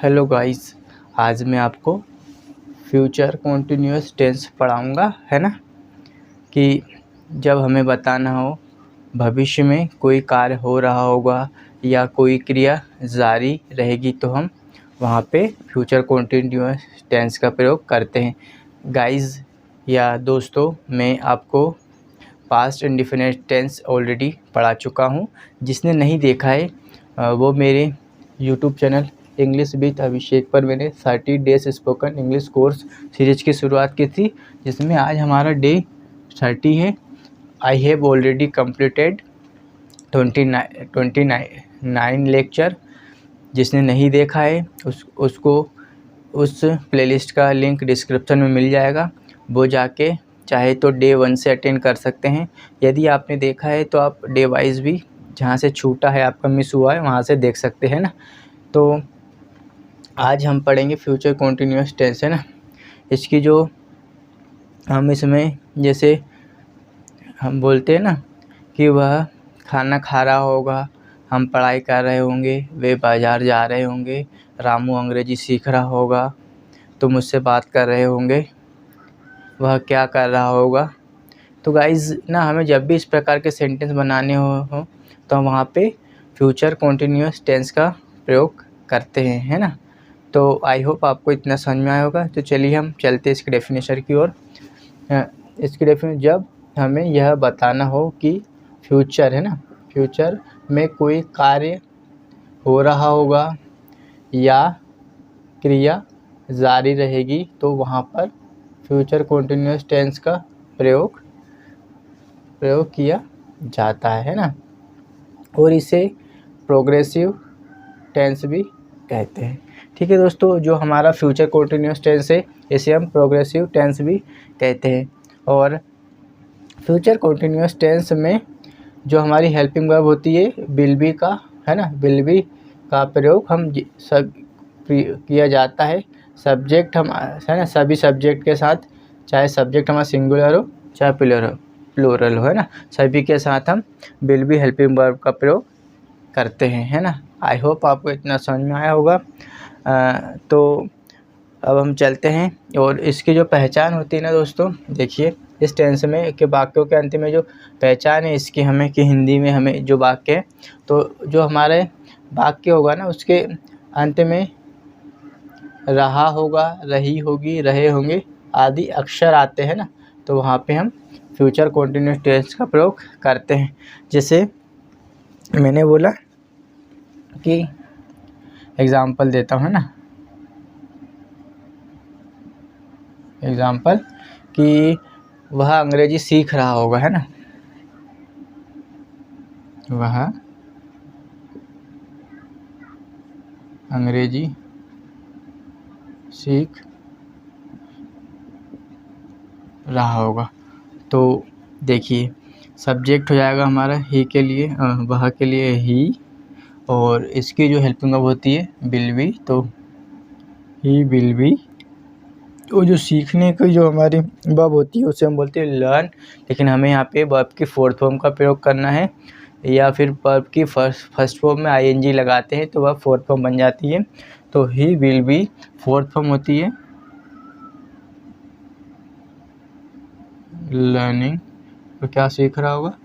Hello guys, आज मैं आपको फ्यूचर कंटिन्यूअस टेंस पढ़ाऊँगा, है ना। कि जब हमें बताना हो भविष्य में कोई कार्य हो रहा होगा या कोई क्रिया जारी रहेगी तो हम वहाँ पे फ्यूचर कंटिन्यूअस टेंस का प्रयोग करते हैं। गाइस या दोस्तों, मैं आपको पास्ट इंडेफिनिट टेंस ऑलरेडी पढ़ा चुका हूँ। जिसने नहीं देखा है वो मेरे यूट्यूब चैनल इंग्लिश विद अभिषेक पर मैंने 30 days spoken English course series की शुरुआत की थी, जिसमें आज हमारा डे 30 है। I have already completed 29 lecture. जिसने नहीं देखा है उसको उस प्लेलिस्ट का लिंक डिस्क्रिप्शन में मिल जाएगा। वो जाके चाहे तो डे 1 से अटेंड कर सकते हैं। यदि आपने देखा है तो आप डे वाइज भी जहाँ से छूटा है, आपका मिस हुआ है, वहाँ से देख सकते हैं ना। तो आज हम पढ़ेंगे फ्यूचर कंटिन्यूअस टेंस, है ना। इसकी जो हम इसमें जैसे हम बोलते हैं ना कि वह खाना खा रहा होगा, हम पढ़ाई कर रहे होंगे, वे बाज़ार जा रहे होंगे, रामू अंग्रेजी सीख रहा होगा, तुम मुझसे बात कर रहे होंगे, वह क्या कर रहा होगा। तो गाइज़ ना, हमें जब भी इस प्रकार के सेंटेंस बनाने हो तो हम वहाँ पे फ्यूचर कंटिन्यूअस टेंस का प्रयोग करते हैं, है ना। तो आई होप आपको इतना समझ में आया होगा। तो चलिए हम चलते हैं इसकी डेफिनेशन की ओर। इसकी डेफिनेशन, जब हमें यह बताना हो कि फ्यूचर, है ना, फ्यूचर में कोई कार्य हो रहा होगा या क्रिया जारी रहेगी तो वहाँ पर फ्यूचर कंटिन्यूअस टेंस का प्रयोग किया जाता है ना। और इसे प्रोग्रेसिव टेंस भी कहते हैं। ठीक है दोस्तों, जो हमारा फ्यूचर कंटिन्यूअस टेंस है इसे हम प्रोग्रेसिव टेंस भी कहते हैं। और फ्यूचर कंटिन्यूअस टेंस में जो हमारी हेल्पिंग वर्ब होती है विल बी का, है ना, विल बी का प्रयोग हम सब किया जाता है। सब्जेक्ट हम, है ना, सभी सब्जेक्ट के साथ, चाहे सब्जेक्ट हमारा सिंगुलर हो चाहे प्लूरल हो, है ना, सभी के साथ हम विल बी हेल्पिंग वर्ब का प्रयोग करते हैं, है ना। आई होप आपको इतना समझ में आया होगा। तो अब हम चलते हैं और इसकी जो पहचान होती है ना दोस्तों, देखिए इस टेंस में के वाक्यों के अंत में जो पहचान है इसकी हमें, कि हिंदी में हमें जो वाक्य है, तो जो हमारे वाक्य होगा ना उसके अंत में रहा होगा, रही होगी, रहे होंगे आदि अक्षर आते हैं ना, तो वहाँ पे हम फ्यूचर कंटिन्यूअस टेंस का प्रयोग करते हैं। जैसे मैंने बोला कि एग्ज़ाम्पल देता हूँ, है ना, एग्ज़ाम्पल कि वह अंग्रेजी सीख रहा होगा, है ना, वह अंग्रेजी सीख रहा होगा। तो देखिए सब्जेक्ट हो जाएगा हमारा ही के लिए, वह के लिए ही, और इसकी जो हेल्पिंग वर्ब होती है विल बी, तो ही विल बी। तो जो सीखने की जो हमारी वर्ब होती है उसे हम बोलते हैं लर्न। लेकिन हमें यहाँ पे वर्ब की फोर्थ फॉर्म का प्रयोग करना है, या फिर वर्ब की फर्स्ट फॉर्म में आईएनजी लगाते हैं तो वह फोर्थ फॉर्म बन जाती है। तो he will be fourth form होती है लर्निंग, तो क्या सीख रहा होगा,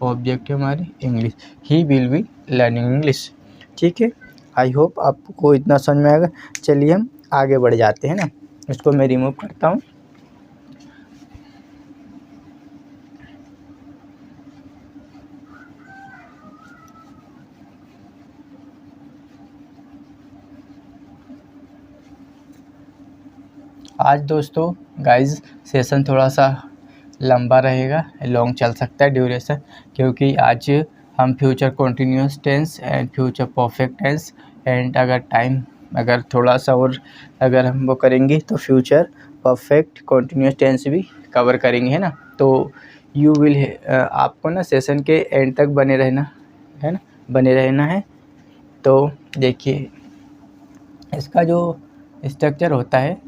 ऑब्जेक्ट है हमारी English, he will be learning English. ठीक है, आई होप आपको इतना समझ में आएगा। चलिए हम आगे बढ़ जाते हैं ना, इसको मैं रिमूव करता हूँ। आज दोस्तों गाइज सेशन थोड़ा सा लंबा रहेगा, लॉन्ग चल सकता है ड्यूरेशन, क्योंकि आज हम future continuous tense and future perfect tense and अगर थोड़ा सा और अगर हम वो करेंगे तो फ्यूचर परफेक्ट कंटिन्यूअस टेंस भी कवर करेंगे, है ना। तो यू विल, आपको ना सेशन के एंड तक बने रहना है ना, बने रहना है। तो देखिए इसका जो स्ट्रक्चर होता है,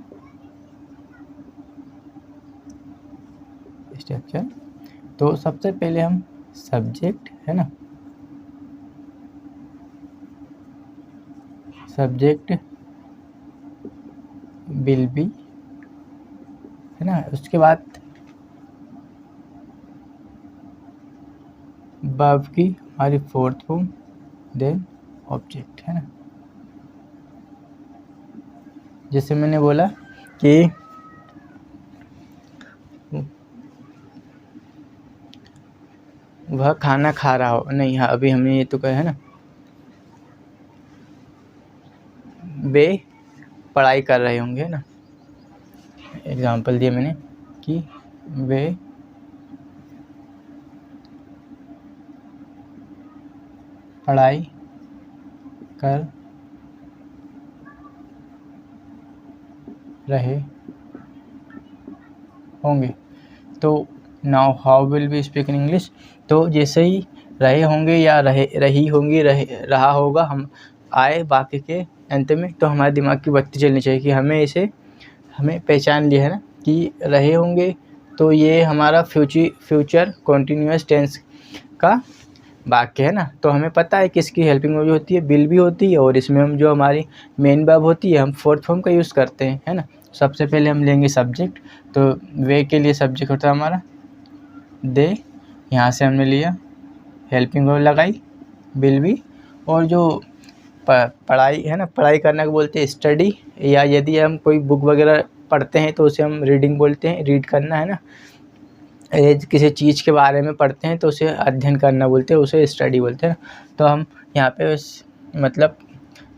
स्ट्रक्चर, तो सबसे पहले हम सब्जेक्ट, है ना, सब्जेक्ट विल बी, है ना। उसके बाद वर्ब की हमारी फोर्थ फॉर्म, देन ऑब्जेक्ट, है ना। जैसे मैंने बोला कि वह खाना खा रहा हो, नहीं, हाँ अभी हमने ये तो कहा है ना, वे पढ़ाई कर रहे होंगे, है ना। एग्जाम्पल दिया मैंने कि वे पढ़ाई कर रहे होंगे। तो now how will be speak in English, तो जैसे ही रहे होंगे या रही होंगी, रहा होगा, हम आए बाकी के अंत में, तो हमारे दिमाग की बत्ती चलनी चाहिए कि हमें पहचान लिया है ना कि रहे होंगे, तो ये हमारा फ्यूचर कॉन्टीन्यूअस टेंस का वाक्य है ना। तो हमें पता है कि इसकी हेल्पिंग वर्ब होती है, विल भी होती है, और इसमें हम जो हमारी मेन वर्ब होती है हम फोर्थ फॉर्म का यूज़ करते हैं, है ना। सबसे पहले हम लेंगे सब्जेक्ट, तो वे के लिए सब्जेक्ट होता है हमारा दे, यहाँ से हमने लिया, हेल्पिंग वर्ब लगाई विल भी, और जो पढ़ाई है ना, पढ़ाई करने को बोलते हैं स्टडी, या यदि हम कोई बुक वगैरह पढ़ते हैं तो उसे हम रीडिंग बोलते हैं, रीड करना, है ना। किसी चीज़ के बारे में पढ़ते हैं तो उसे अध्ययन करना बोलते हैं, उसे स्टडी बोलते हैं। तो हम यहाँ पे मतलब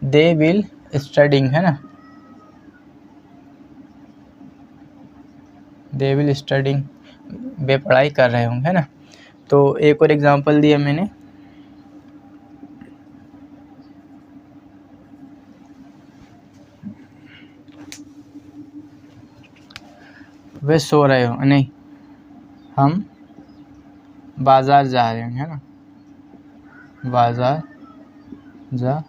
दे विल स्टडिंग, है ना, दे विल स्टडिंग, वे पढ़ाई कर रहे होंगे, है ना। तो एक और एग्जांपल दिया मैंने, वे सो रहे हो, नहीं, हम बाज़ार जा रहे होंगे, है ना, बाज़ार जा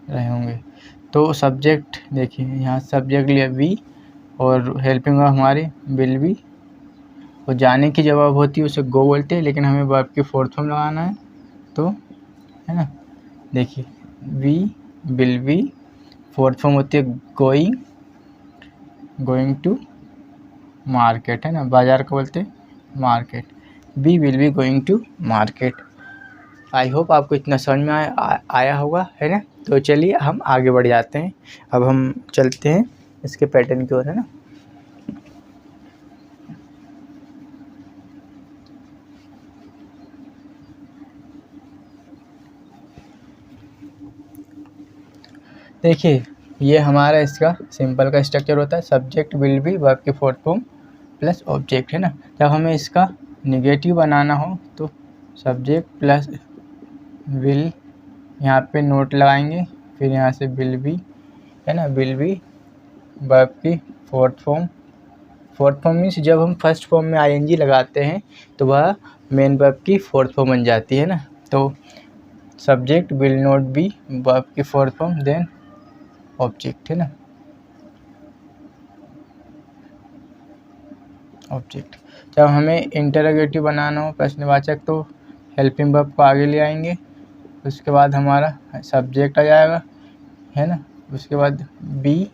रहे होंगे। तो सब्जेक्ट देखिए, यहाँ सब्जेक्ट लिया वी, और हेल्पिंग वर्ब हमारी विल बी, और जाने की जवाब होती है उसे गो बोलते हैं, लेकिन हमें वर्ब की फोर्थ फॉर्म लगाना है, तो है ना, देखिए we will be, fourth form होती है गोइंग टू मार्केट, है ना, बाज़ार को बोलते हैं market, we will be going to market. I hope आपको इतना समझ में आया होगा, है ना। तो चलिए हम आगे बढ़ जाते हैं, अब हम चलते हैं इसके पैटर्न की ओर, है ना। देखिए ये हमारा इसका सिंपल का स्ट्रक्चर होता है, सब्जेक्ट विल बी, वर्ब की फोर्थ फॉर्म प्लस ऑब्जेक्ट, है ना। जब हमें इसका निगेटिव बनाना हो तो सब्जेक्ट प्लस विल, यहाँ पे नोट लगाएंगे, फिर यहाँ से विल बी, है ना, विल बी वर्ब की फोर्थ फॉर्म मीन्स जब हम फर्स्ट फॉर्म में आईएनजी लगाते हैं तो वह मेन वर्ब की फोर्थ फॉर्म बन जाती है ना। तो subject will not B verb की फोर्थ फॉर्म, देन ऑब्जेक्ट, है ना, ऑब्जेक्ट। जब हमें इंटरोगेटिव बनाना हो प्रश्नवाचक तो हेल्पिंग वर्ब को आगे ले आएंगे, उसके बाद हमारा सब्जेक्ट आ जाएगा, है ना, उसके बाद बी,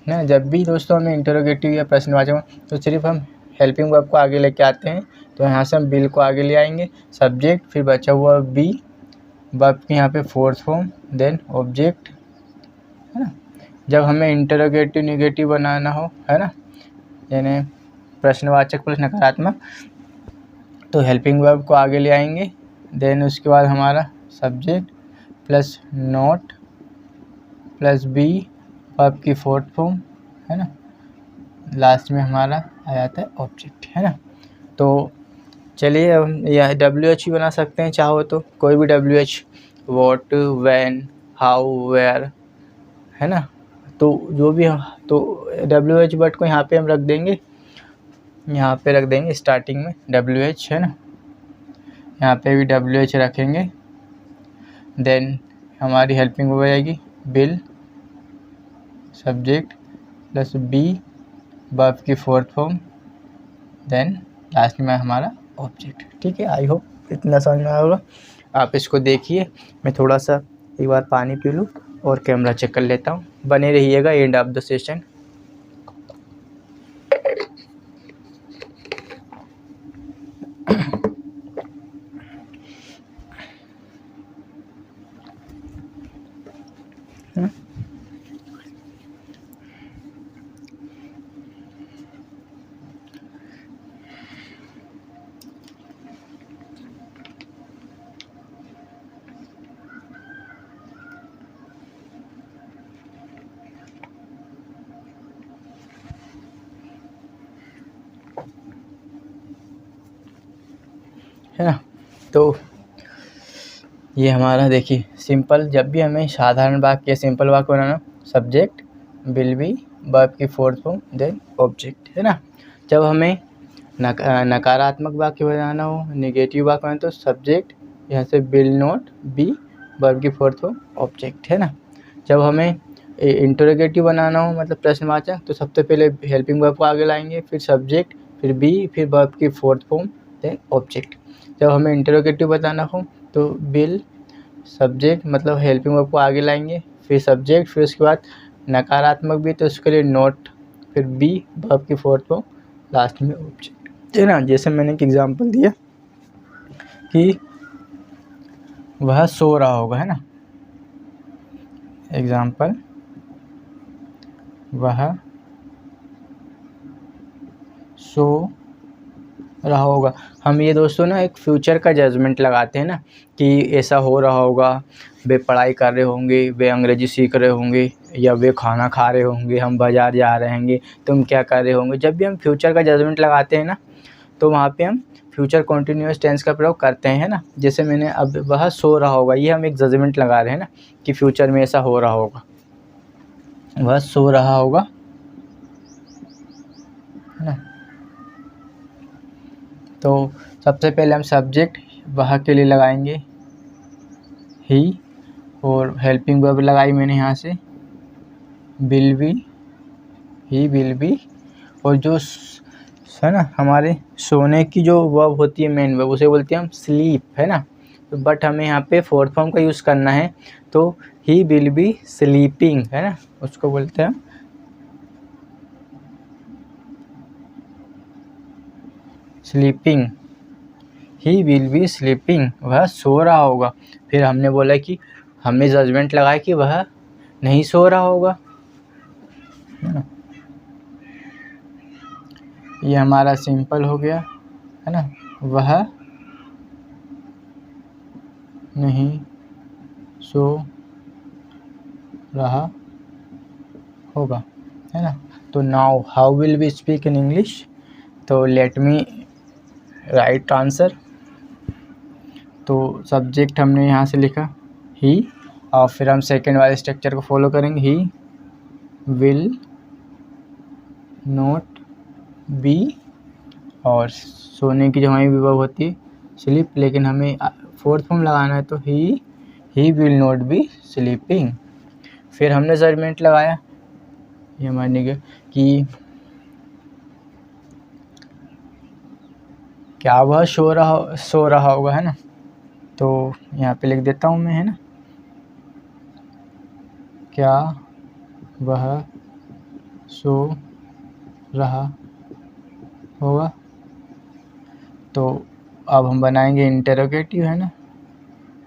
ना। जब भी दोस्तों हमें इंटरोगेटिव या प्रश्नवाचक तो सिर्फ हम हेल्पिंग वर्ब को आगे लेके आते हैं, तो यहाँ से हम बिल को आगे ले आएंगे, सब्जेक्ट, फिर बचा हुआ बी, वर्ब की यहाँ पे फोर्थ फॉर्म, देन ऑब्जेक्ट, है ना। जब हमें इंटरोगेटिव निगेटिव बनाना हो, है ना, यानी प्रश्नवाचक प्लस नकारात्मक, तो हेल्पिंग वर्ब को आगे ले आएंगे, देन उसके बाद हमारा subject plus not plus be, verb की फोर्थ फॉर्म, है ना, लास्ट में हमारा आ जाता है ऑब्जेक्ट, है ना। तो चलिए हम यह WH भी बना सकते हैं चाहो तो, कोई भी WH, what, when, how, where, है ना। तो जो भी, तो WH वर्ड को यहाँ पे हम रख देंगे, यहाँ पे रख देंगे स्टार्टिंग में WH, है ना, यहाँ पे भी WH रखेंगे, देन हमारी हेल्पिंग हो जाएगी will, subject plus be, verb की फोर्थ फॉर्म, देन लास्ट में हमारा ऑब्जेक्ट। ठीक है, आई होप इतना समझ में आया होगा। आप इसको देखिए, मैं थोड़ा सा एक बार पानी पी लूँ। और कैमरा चेक कर लेता हूँ, बने रहिएगा एंड ऑफ द सेशन। है ना। तो ये हमारा देखिए सिंपल, जब भी हमें साधारण वाक्य या सिंपल वाक्य बनाना, सब्जेक्ट विल बी, वर्ब की फोर्थ फॉर्म, देन ऑब्जेक्ट, है ना। जब हमें नकारात्मक वाक्य बनाना हो, नेगेटिव वाक्य बनाना, तो सब्जेक्ट यहाँ से विल नॉट बी, वर्ब की फोर्थ फॉर्म, ऑब्जेक्ट, है ना। जब हमें इंटरोगेटिव बनाना हो, मतलब प्रश्नवाचक, तो सबसे पहले हेल्पिंग वर्ब को आगे लाएंगे, फिर सब्जेक्ट, फिर बी, फिर वर्ब की फोर्थ फॉर्म, देन ऑब्जेक्ट। जब हमें इंटरोगेटिव बताना हो तो विल, सब्जेक्ट मतलब हेल्पिंग वर्ब को आगे लाएंगे, फिर सब्जेक्ट, फिर उसके बाद नकारात्मक भी तो उसके लिए नॉट, फिर बी, वर्ब की फोर्थ फॉर्म, लास्ट में ऑब्जेक्ट, है ना। जैसे मैंने एक एग्जांपल दिया कि वह सो रहा होगा, है ना। एग्जांपल, वह सो रहा होगा। हम ये दोस्तों ना एक फ्यूचर का जजमेंट लगाते हैं ना, कि ऐसा हो रहा होगा, वे पढ़ाई कर रहे होंगे, वे अंग्रेजी सीख रहे होंगे, या वे खाना खा रहे होंगे, हम बाज़ार जा रहे होंगे, तुम क्या कर रहे होंगे। जब भी हम फ्यूचर का जजमेंट लगाते हैं ना, तो वहाँ पे हम फ्यूचर कॉन्टिन्यूअस टेंस का प्रयोग करते हैं, है ना। जैसे मैंने अब वह सो रहा होगा, ये हम एक जजमेंट लगा रहे हैं ना कि फ्यूचर में ऐसा हो रहा होगा, वह सो रहा होगा, है ना। तो सबसे पहले हम सब्जेक्ट वह के लिए लगाएंगे ही, और हेल्पिंग वर्ब लगाई मैंने यहाँ से will be, he will be, और जो है ना हमारे सोने की जो वर्ब होती है मेन वर्ब, उसे बोलते हैं हम स्लीप, है ना। तो बट हमें यहाँ पे फोर्थ फॉर्म का यूज़ करना है, तो ही विल बी स्लीपिंग, है ना, उसको बोलते हैं sleeping, he will be sleeping, वह सो रहा होगा। फिर हमने बोला कि हमने जजमेंट लगाया कि वह नहीं सो रहा होगा, है ना। ये हमारा सिंपल हो गया, है ना, वह नहीं सो रहा होगा, है ना। तो now how will we speak in English, तो लेट मी राइट आंसर। तो सब्जेक्ट हमने यहाँ से लिखा ही, और फिर हम सेकेंड वाले स्ट्रक्चर को फॉलो करेंगे, ही विल नॉट बी, और सोने की जो हमारी विभव होती है स्लीप, लेकिन हमें फोर्थ फॉर्म लगाना है, तो ही विल नॉट बी स्लीपिंग। फिर हमने जजमेंट लगाया ये मानने के कि क्या वह सो रहा होगा, है ना। तो यहाँ पे लिख देता हूँ मैं, है ना, क्या वह सो रहा होगा। तो अब हम बनाएंगे इंटरोगेटिव, है ना।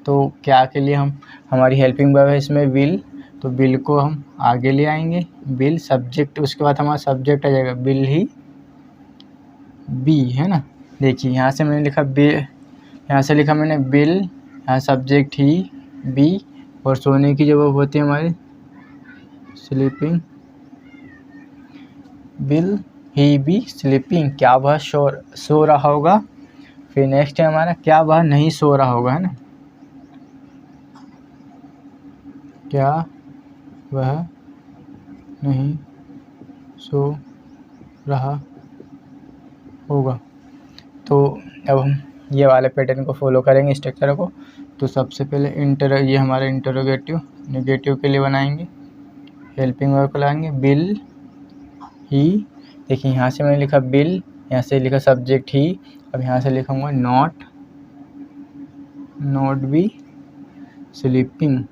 तो क्या के लिए हम, हमारी हेल्पिंग वर्ब है इसमें विल, तो विल को हम आगे ले आएंगे, विल सब्जेक्ट, उसके बाद हमारा सब्जेक्ट आ जाएगा विल ही बी, है ना। देखिए यहाँ से मैंने लिखा बी, यहाँ से लिखा मैंने विल, यहाँ सब्जेक्ट ही बी, और सोने की जो वो होती है हमारी sleeping, will he be sleeping, क्या वह सो रहा होगा। फिर नेक्स्ट है हमारा क्या वह नहीं सो रहा होगा, है ना, क्या वह नहीं सो रहा होगा। तो अब हम ये वाले पैटर्न को फॉलो करेंगे स्ट्रक्चर को। तो सबसे पहले ये हमारा इंटरोगेटिव नेगेटिव के लिए बनाएंगे, हेल्पिंग वर्ब को लाएंगे विल ही, देखिए यहाँ से मैंने लिखा विल, यहाँ से लिखा सब्जेक्ट ही, अब यहाँ से लिखूँगा नॉट बी स्लीपिंग,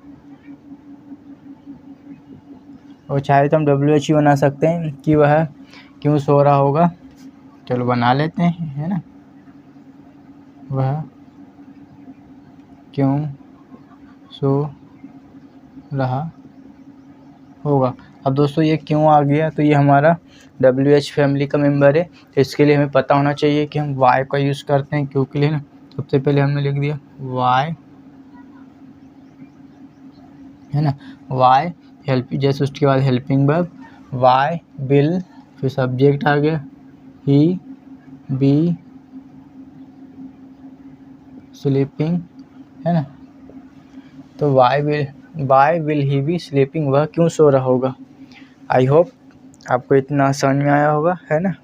और चाहे तो हम WH बना सकते हैं कि वह क्यों सो रहा होगा। चलो बना लेते हैं, है ना, वह क्यों सो रहा होगा। अब दोस्तों ये क्यों आ गया, तो ये हमारा WH फैमिली का मेंबर है, तो इसके लिए हमें पता होना चाहिए कि हम वाई का यूज़ करते हैं क्यों के लिए ना। सबसे पहले हमने लिख दिया वाई, है ना, वाई हेल्प, जैसे उसके बाद हेल्पिंग वर्ब वाई विल, फिर सब्जेक्ट आ गया ही बी स्लीपिंग, है ना, तो why will he be sleeping, वह क्यों सो रहा होगा। आई होप आपको इतना समझ में आया होगा, है ना।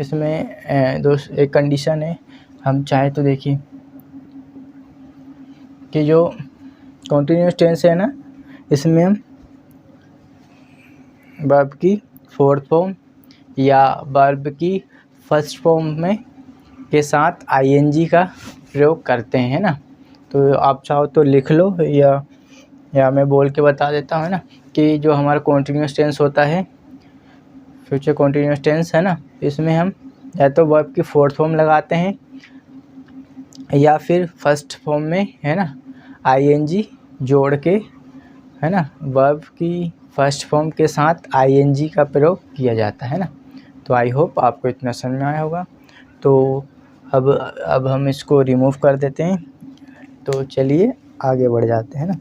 इसमें दोस्त एक कंडीशन है, हम चाहे तो देखिए कि जो कॉन्टिन्यूस टेंस है ना, इसमें हम वर्ब की फोर्थ फॉर्म या वर्ब की फर्स्ट फॉर्म में के साथ ING का प्रयोग करते हैं ना। तो आप चाहो तो लिख लो या मैं बोल के बता देता हूँ ना, कि जो हमारा कॉन्टिन्यूस टेंस होता है, फ्यूचर कॉन्टिन्यूस टेंस, है ना, इसमें हम या तो वर्ब की फोर्थ फॉर्म लगाते हैं या फिर फर्स्ट फॉर्म में, है ना, ING जोड़ के, है ना, वर्ब की फर्स्ट फॉर्म के साथ ING का प्रयोग किया जाता है ना। तो आई होप आपको इतना समझ में आया होगा। तो अब हम इसको रिमूव कर देते हैं। तो चलिए आगे बढ़ जाते हैं ना।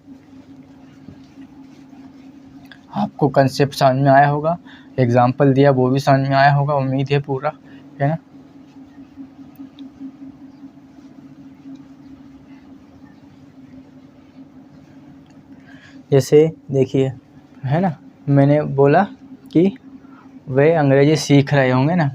आपको कंसेप्ट समझ में आया होगा, एग्जाम्पल दिया वो भी समझ में आया होगा, उम्मीद है पूरा, है ना। जैसे देखिए, है ना, मैंने बोला कि वे अंग्रेजी सीख रहे होंगे ना,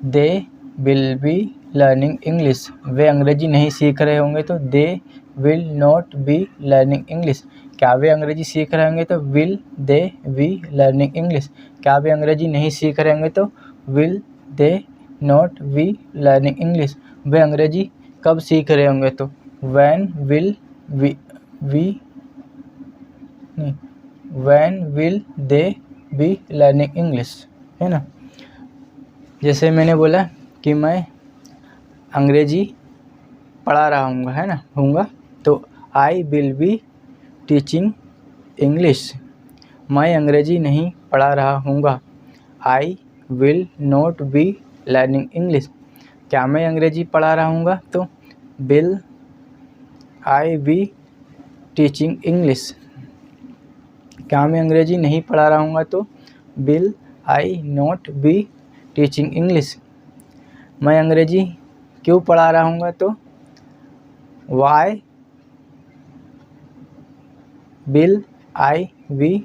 they will be learning English. वे अंग्रेजी नहीं सीख रहे होंगे तो they will not be learning English. क्या वे अंग्रेजी सीख रहे होंगे तो will they be learning English. क्या वे अंग्रेजी नहीं सीख रहे होंगे तो will they not be learning English. वे अंग्रेजी कब सीख रहे होंगे तो when will they be learning English, है ना। जैसे मैंने बोला कि मैं अंग्रेजी पढ़ा रहा हूँगा, है ना, हूँगा, तो I will be teaching English. मैं अंग्रेजी नहीं पढ़ा रहा हूँगा, I will not be learning English. क्या मैं अंग्रेजी पढ़ा रहा हूँगा तो will I be teaching English. क्या मैं अंग्रेजी नहीं पढ़ा रहा हूँगा तो will I not be teaching English. मैं अंग्रेजी क्यों पढ़ा रहा हूँगा तो वाई विल आई बी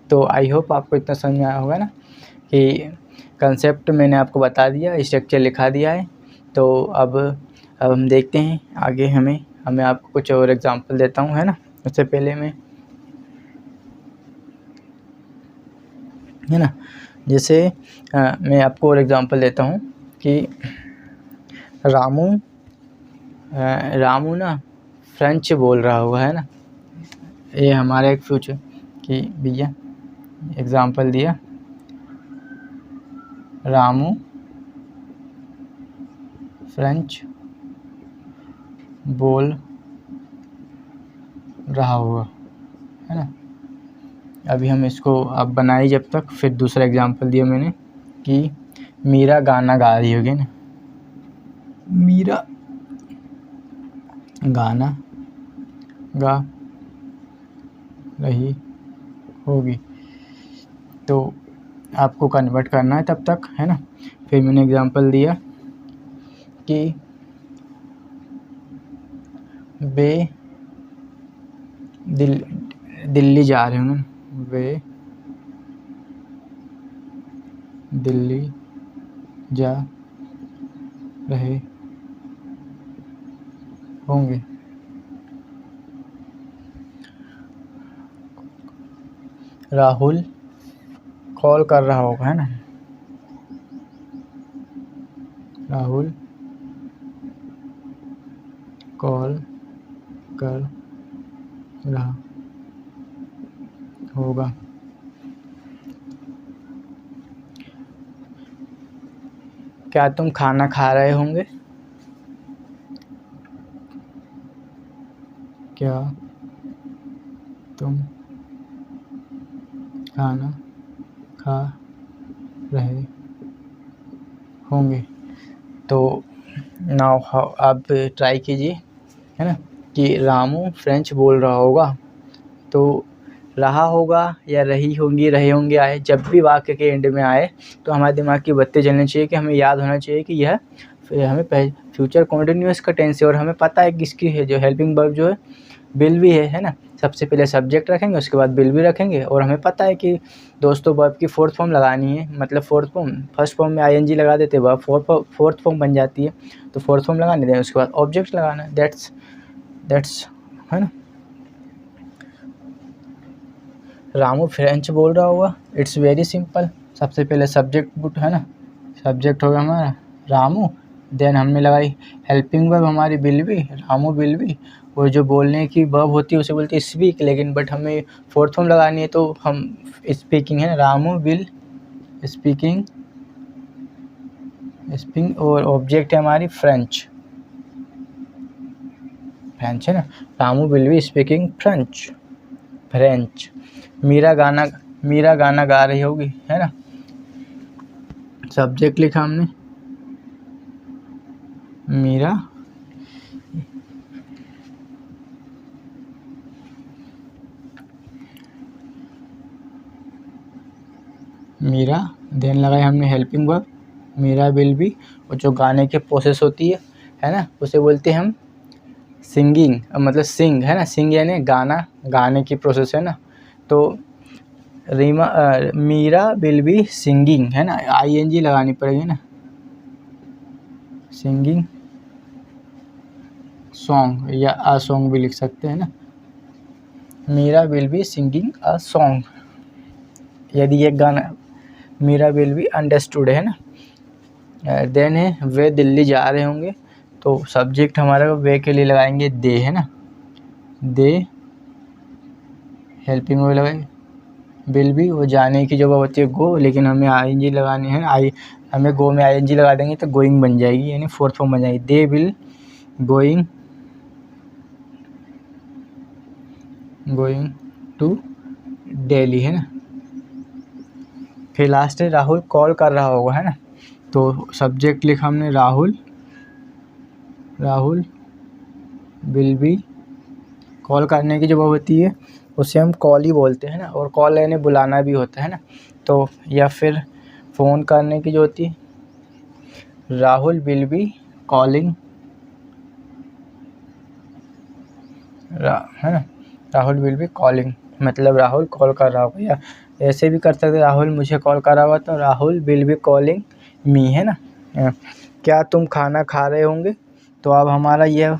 तो आई होप आपको इतना समझ में आया होगा ना, कि कंसेप्ट मैंने आपको बता दिया, स्ट्रक्चर लिखा दिया है। तो अब हम देखते हैं आगे, हमें आपको कुछ और एग्जांपल देता हूँ, है ना। उससे पहले है ना, जैसे मैं आपको और एग्जांपल देता हूँ कि रामू ना फ्रेंच बोल रहा होगा, है ना। ये हमारा एक फ्यूचर कि भैया एग्जांपल दिया, रामू फ्रेंच बोल रहा होगा, है ना। अभी हम इसको अब बनाई जब तक, फिर दूसरा एग्जांपल दिया मैंने कि मीरा गाना गा रही होगी ना, मीरा गाना गा रही होगी, तो आपको कन्वर्ट करना है तब तक, है ना। फिर मैंने एग्जांपल दिया कि वे दिल्ली जा रहे होंगे, वे दिल्ली जा रहे होंगे। राहुल कॉल कर रहा होगा, है ना। राहुल कॉल कर रहा होगा। क्या तुम खाना खा रहे होंगे? क्या तुम खाना खा रहे होंगे? तो नाउ आप ट्राई कीजिए, है ना, कि रामू फ्रेंच बोल रहा होगा। तो रहा होगा या रही होंगी, रहे होंगे आए, जब भी वाक्य के एंड में आए तो हमारे दिमाग की बत्ती जलनी चाहिए कि हमें याद होना चाहिए कि यह हमें फ्यूचर कॉन्टिन्यूअस का टेंस है और हमें पता है किसकी है, जो हेल्पिंग वर्ब जो है विल भी है ना। सबसे पहले सब्जेक्ट रखेंगे, उसके बाद विल भी रखेंगे, और हमें पता है कि दोस्तों वर्ब की फोर्थ फॉर्म लगानी है, मतलब फोर्थ फॉर्म, फर्स्ट फॉर्म में आईएनजी लगा देते वर्ब फोर्थ फॉर्म बन जाती है, तो फोर्थ फॉर्म लगाने दें, उसके बाद ऑब्जेक्ट लगाना है। दैट्स है ना। रामू फ्रेंच बोल रहा होगा, इट्स वेरी सिंपल। सबसे पहले सब्जेक्ट बुट है ना, सब्जेक्ट होगा हमारा रामू, देन हमने लगाई हेल्पिंग वर्ब हमारी will be, Ramu will be, और जो बोलने की वर्ब होती है उसे बोलते हैं स्पीक, लेकिन बट हमें फोर्थ फॉर्म लगानी है तो हम स्पीकिंग है ना, रामू विल स्पीकिंग, और ऑब्जेक्ट है हमारी फ्रेंच है ना, Ramu will be speaking French. Meera गाना गा रही होगी, है ना, सब्जेक्ट लिखा हमने मीरा, देन लगाई हमने helping verb Meera will be, और जो गाने की प्रोसेस होती है ना, उसे बोलते हैं हम सिंगिंग, मतलब सिंग है ना, सिंग यानी गाने की प्रोसेस है ना। तो मीरा विल बी सिंगिंग है ना, आईएनजी लगानी पड़ेगी ना, सिंगिंग सॉन्ग, या अ सॉन्ग भी लिख सकते हैं ना, Meera will be singing a song, यदि ये गाना मीरा विल बी अंडरस्टूड है ना। देन है वे दिल्ली जा रहे होंगे, तो सब्जेक्ट हमारा वे के लिए लगाएंगे दे, है ना, दे, हेल्पिंग वर्ब लगाएंगे विल बी, वो जाने की जगह होती है गो, लेकिन हमें आईएनजी लगानी है, हमें गो में आईएनजी लगा देंगे तो गोइंग बन जाएगी, यानी फोर्थ फॉर्म बन जाएगी, they will going to Delhi, है ना। फिर लास्ट है राहुल कॉल कर रहा होगा, है ना, तो सब्जेक्ट लिखा हमने राहुल विल बी, कॉल करने की जो वो होती है उसे हम कॉल ही बोलते हैं ना, और कॉल यानी बुलाना भी होता है ना, तो या फिर फ़ोन करने की जो होती है, राहुल विल बी कॉलिंग, है ना, राहुल विल बी कॉलिंग, मतलब राहुल कॉल कर रहा होगा, या ऐसे भी कर सकते राहुल मुझे कॉल कर रहा होगा, तो Rahul will be calling me, है ना। क्या तुम खाना खा रहे होंगे, तो अब हमारा यह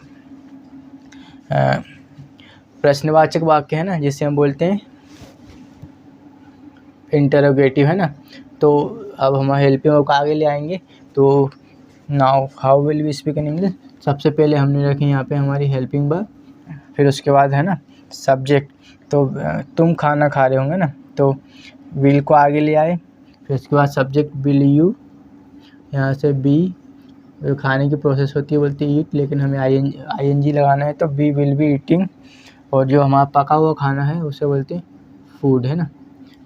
प्रश्नवाचक वाक्य है ना, जिसे हम बोलते हैं इंटरोगेटिव, है ना। तो अब हम हेल्पिंग वर्ब को आगे ले आएंगे, तो now how will we speak in English, सबसे पहले हमने रखी यहाँ पे हमारी हेल्पिंग वर्ब, फिर उसके बाद है ना सब्जेक्ट, तो तुम खाना खा रहे होंगे ना, तो विल को आगे ले आए, फिर उसके बाद सब्जेक्ट विल यू, यहाँ से बी, खाने की प्रोसेस होती है बोलती है ईट, लेकिन हमें आईएनजी लगाना है, तो वी विल बी ईटिंग, और जो हमारा पका हुआ खाना है उसे बोलते हैं फूड, है ना।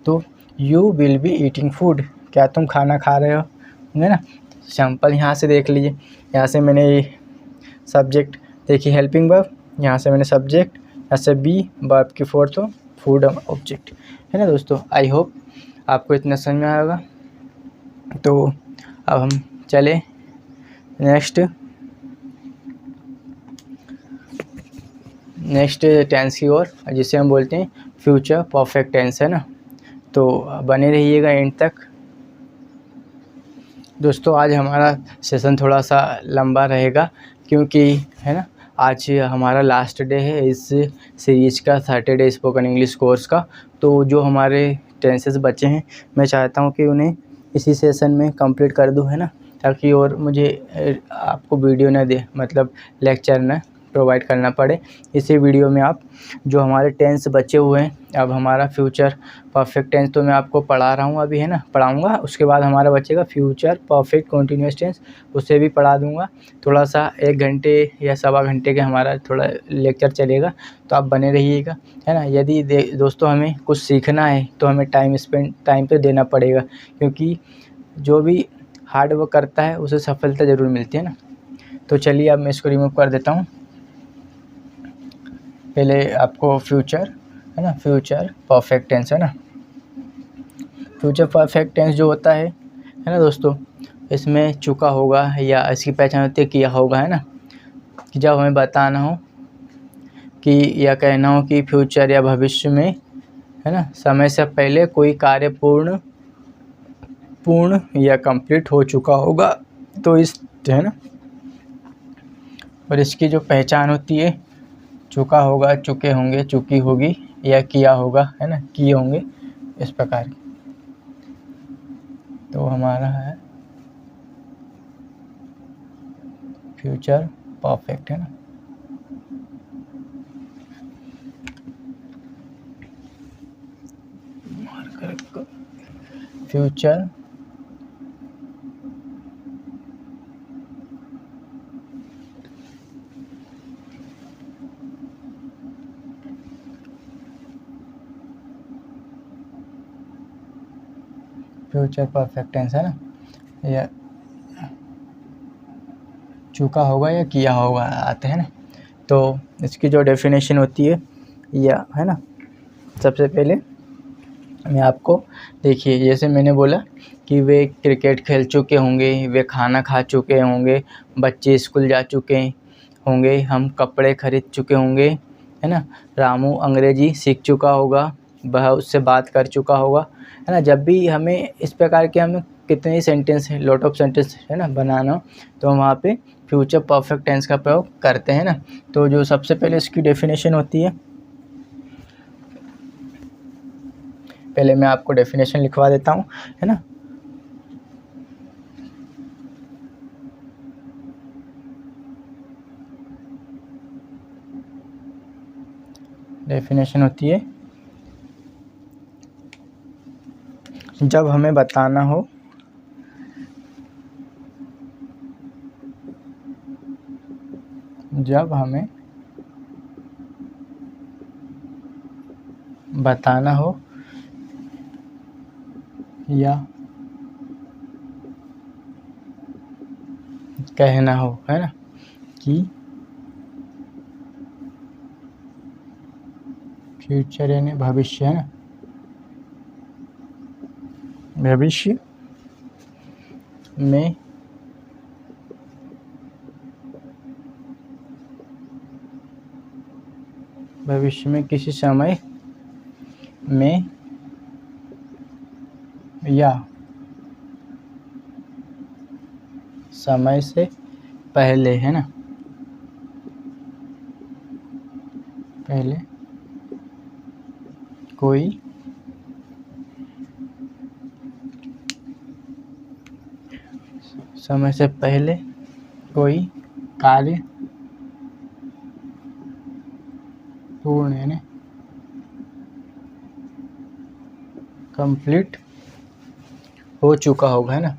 तो you will be eating food, क्या तुम खाना खा रहे हो, है ना। सैम्पल यहाँ से देख लीजिए, यहाँ से मैंने सब्जेक्ट देखिए हेल्पिंग वर्ब, यहाँ से मैंने सब्जेक्ट, यहाँ से बी वर्ब की फोर्थ हो, फूड ऑब्जेक्ट, है ना। दोस्तों आई होप आपको इतना समझ में आएगा। तो अब हम चले नेक्स्ट टेंस की ओर, जिसे हम बोलते हैं फ्यूचर परफेक्ट टेंस, है ना। तो बने रहिएगा एंड तक। दोस्तों आज हमारा सेशन थोड़ा सा लंबा रहेगा, क्योंकि है ना आज हमारा लास्ट डे है इस सीरीज का 30 डे स्पोकन इंग्लिश कोर्स का। तो जो हमारे टेंसेस बचे हैं मैं चाहता हूँ कि उन्हें इसी सेशन में कंप्लीट कर दूँ, है ना, ताकि और मुझे आपको वीडियो न दे मतलब लेक्चर न प्रोवाइड करना पड़े। इसी वीडियो में आप जो हमारे टेंस बचे हुए हैं, अब हमारा फ्यूचर परफेक्ट टेंस तो मैं आपको पढ़ा रहा हूँ अभी, है ना, पढ़ाऊँगा। उसके बाद हमारा बचेगा फ्यूचर परफेक्ट कंटिन्यूअस टेंस, उसे भी पढ़ा दूँगा। थोड़ा सा 1 घंटे या सवा घंटे के हमारा थोड़ा लेक्चर चलेगा, तो आप बने रहिएगा, है ना। यदि दोस्तों हमें कुछ सीखना है तो हमें टाइम पे देना पड़ेगा, क्योंकि जो भी हार्ड वर्क करता है उसे सफलता ज़रूर मिलती है ना। तो चलिए अब मैं इसको रिमूव कर देता हूँ। पहले आपको फ्यूचर, है ना, फ्यूचर परफेक्ट टेंस, है ना। फ्यूचर परफेक्ट टेंस जो होता है ना दोस्तों, इसमें चुका होगा या इसकी पहचान होती है किया होगा, है ना। कि जब हमें बताना हो कि या कहना हो कि फ्यूचर या भविष्य में, है ना, समय से पहले कोई कार्य पूर्ण या कंप्लीट हो चुका होगा, तो इस, है ना। और इसकी जो पहचान होती है, चुका होगा, चुके होंगे, चुकी होगी, या किया होगा, है ना, किए होंगे, इस प्रकार की। तो हमारा है फ्यूचर परफेक्ट, है ना। फ्यूचर फ्यूचर परफेक्ट टेंस, है ना, या चुका होगा या किया होगा आते हैं ना। तो इसकी जो डेफिनेशन होती है, या, है ना, सबसे पहले मैं आपको, देखिए जैसे मैंने बोला कि वे क्रिकेट खेल चुके होंगे, वे खाना खा चुके होंगे, बच्चे स्कूल जा चुके होंगे, हम कपड़े खरीद चुके होंगे, है ना, रामू अंग्रेजी सीख चुका होगा, वह उससे बात कर चुका होगा, है ना। जब भी हमें इस प्रकार के हमें कितने सेंटेंस है, लॉट ऑफ सेंटेंस, है ना, बनाना, तो हम वहाँ पे फ्यूचर परफेक्ट टेंस का प्रयोग करते हैं ना। तो जो सबसे पहले इसकी डेफिनेशन होती है, पहले मैं आपको डेफिनेशन लिखवा देता हूँ, है ना। डेफिनेशन होती है, जब हमें बताना हो जब हमें बताना हो या कहना हो, है ना, कि फ्यूचर यानी भविष्य, है ना, भविष्य में किसी समय में या समय से पहले, है ना, पहले कोई समय से पहले कोई कार्य पूर्ण, है ना, कंप्लीट हो चुका होगा, है ना,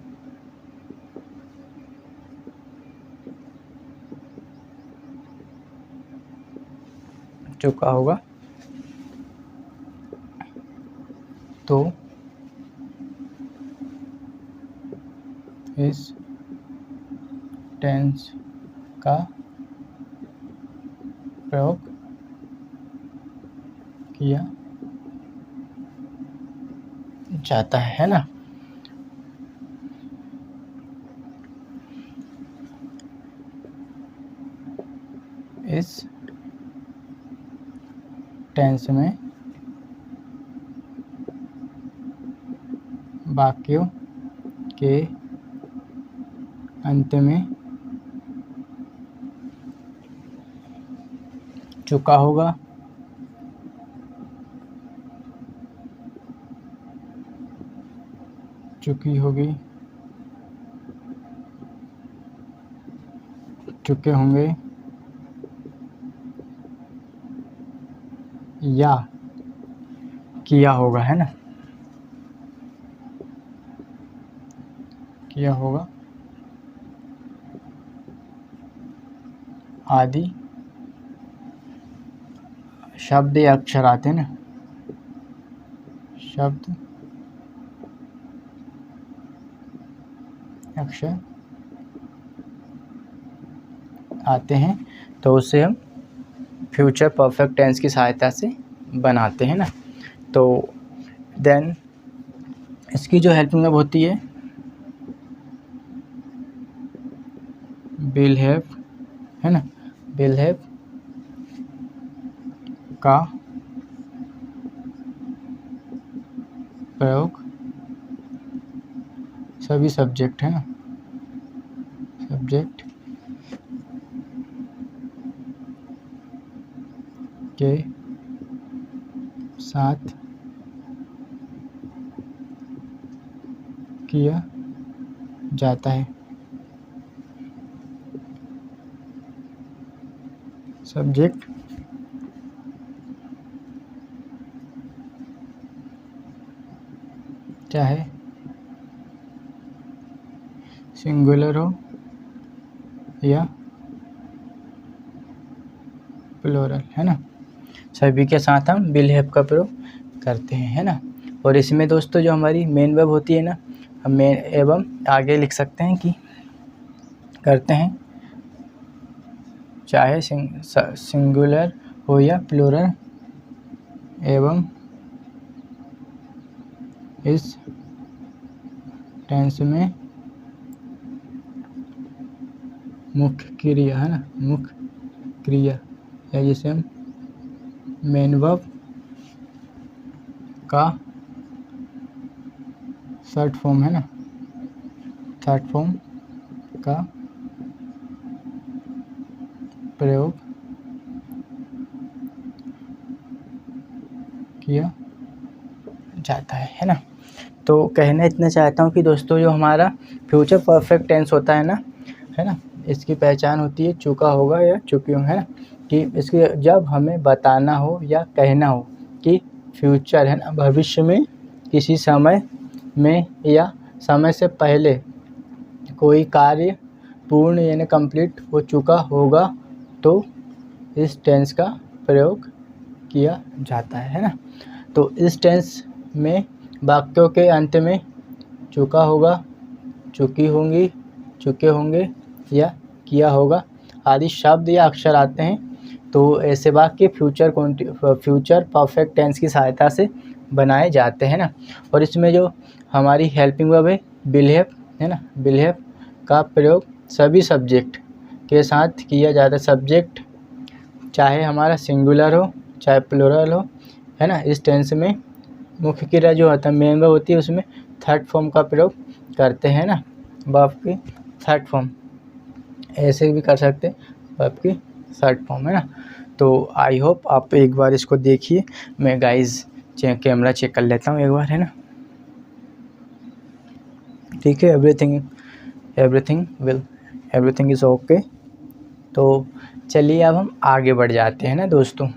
चुका होगा, तो इस टेंस का प्रयोग किया जाता है ना। इस टेंस में वाक्यों के अंत में चुका होगा, चुकी होगी, चुके होंगे या किया होगा, है ना, किया होगा आदि शब्द या अक्षर आते हैं ना, शब्द अक्षर आते हैं, तो उसे हम फ्यूचर परफेक्ट टेंस की सहायता से बनाते हैं ना। तो देन इसकी जो हेल्पिंग वर्ब होती है विल हैव, है ना, विल हैव का प्रयोग सभी सब्जेक्ट, है ना, सब्जेक्ट के साथ किया जाता है। सब्जेक्ट चाहे सिंगुलर हो या प्लूरल, है ना, सभी के साथ हम विल हैव का प्रयोग करते हैं, है ना। और इसमें दोस्तों जो हमारी मेन वर्ब होती है ना, हम मेन एवं आगे लिख सकते हैं कि करते हैं चाहे सिंगुलर हो या प्लूरल, एवं इस टेंस में मुख्य क्रिया, है ना, मुख्य क्रिया या जिसे हम मेन वर्ब का थर्ड फॉर्म, है ना, थर्ड फॉर्म का प्रयोग किया जाता है ना। तो कहना इतना चाहता हूँ कि दोस्तों जो हमारा फ्यूचर परफेक्ट टेंस होता है ना, है ना, इसकी पहचान होती है चुका होगा या चुकी होंगे, है ना, कि इसके जब हमें बताना हो या कहना हो कि फ्यूचर, है ना, भविष्य में किसी समय में या समय से पहले कोई कार्य पूर्ण यानी कंप्लीट हो चुका होगा, तो इस टेंस का प्रयोग किया जाता है ना। तो इस टेंस में वाक्यों के अंत में चुका होगा, चुकी होंगी, चुके होंगे या किया होगा आदि शब्द या अक्षर आते हैं। तो ऐसे वाक्य फ्यूचर परफेक्ट टेंस की सहायता से बनाए जाते हैं ना। और इसमें जो हमारी हेल्पिंग वर्ब है विल हैव, है ना, विल हैव का प्रयोग सभी सब्जेक्ट के साथ किया जाता है। सब्जेक्ट चाहे हमारा सिंगुलर हो चाहे प्लूरल हो, है ना, इस टेंस में मुख्य क्रिया जो होता है मेन वर्ब होती है उसमें थर्ड फॉर्म का प्रयोग करते हैं ना, वर्ब की थर्ड फॉर्म, ऐसे भी कर सकते हैं वर्ब की थर्ड फॉर्म, है ना। तो आई होप आप एक बार इसको देखिए। मैं गाइज कैमरा चेक कर लेता हूँ एक बार, है ना, ठीक है, एवरीथिंग इज़ ओके। तो चलिए अब हम आगे बढ़ जाते हैं ना दोस्तों।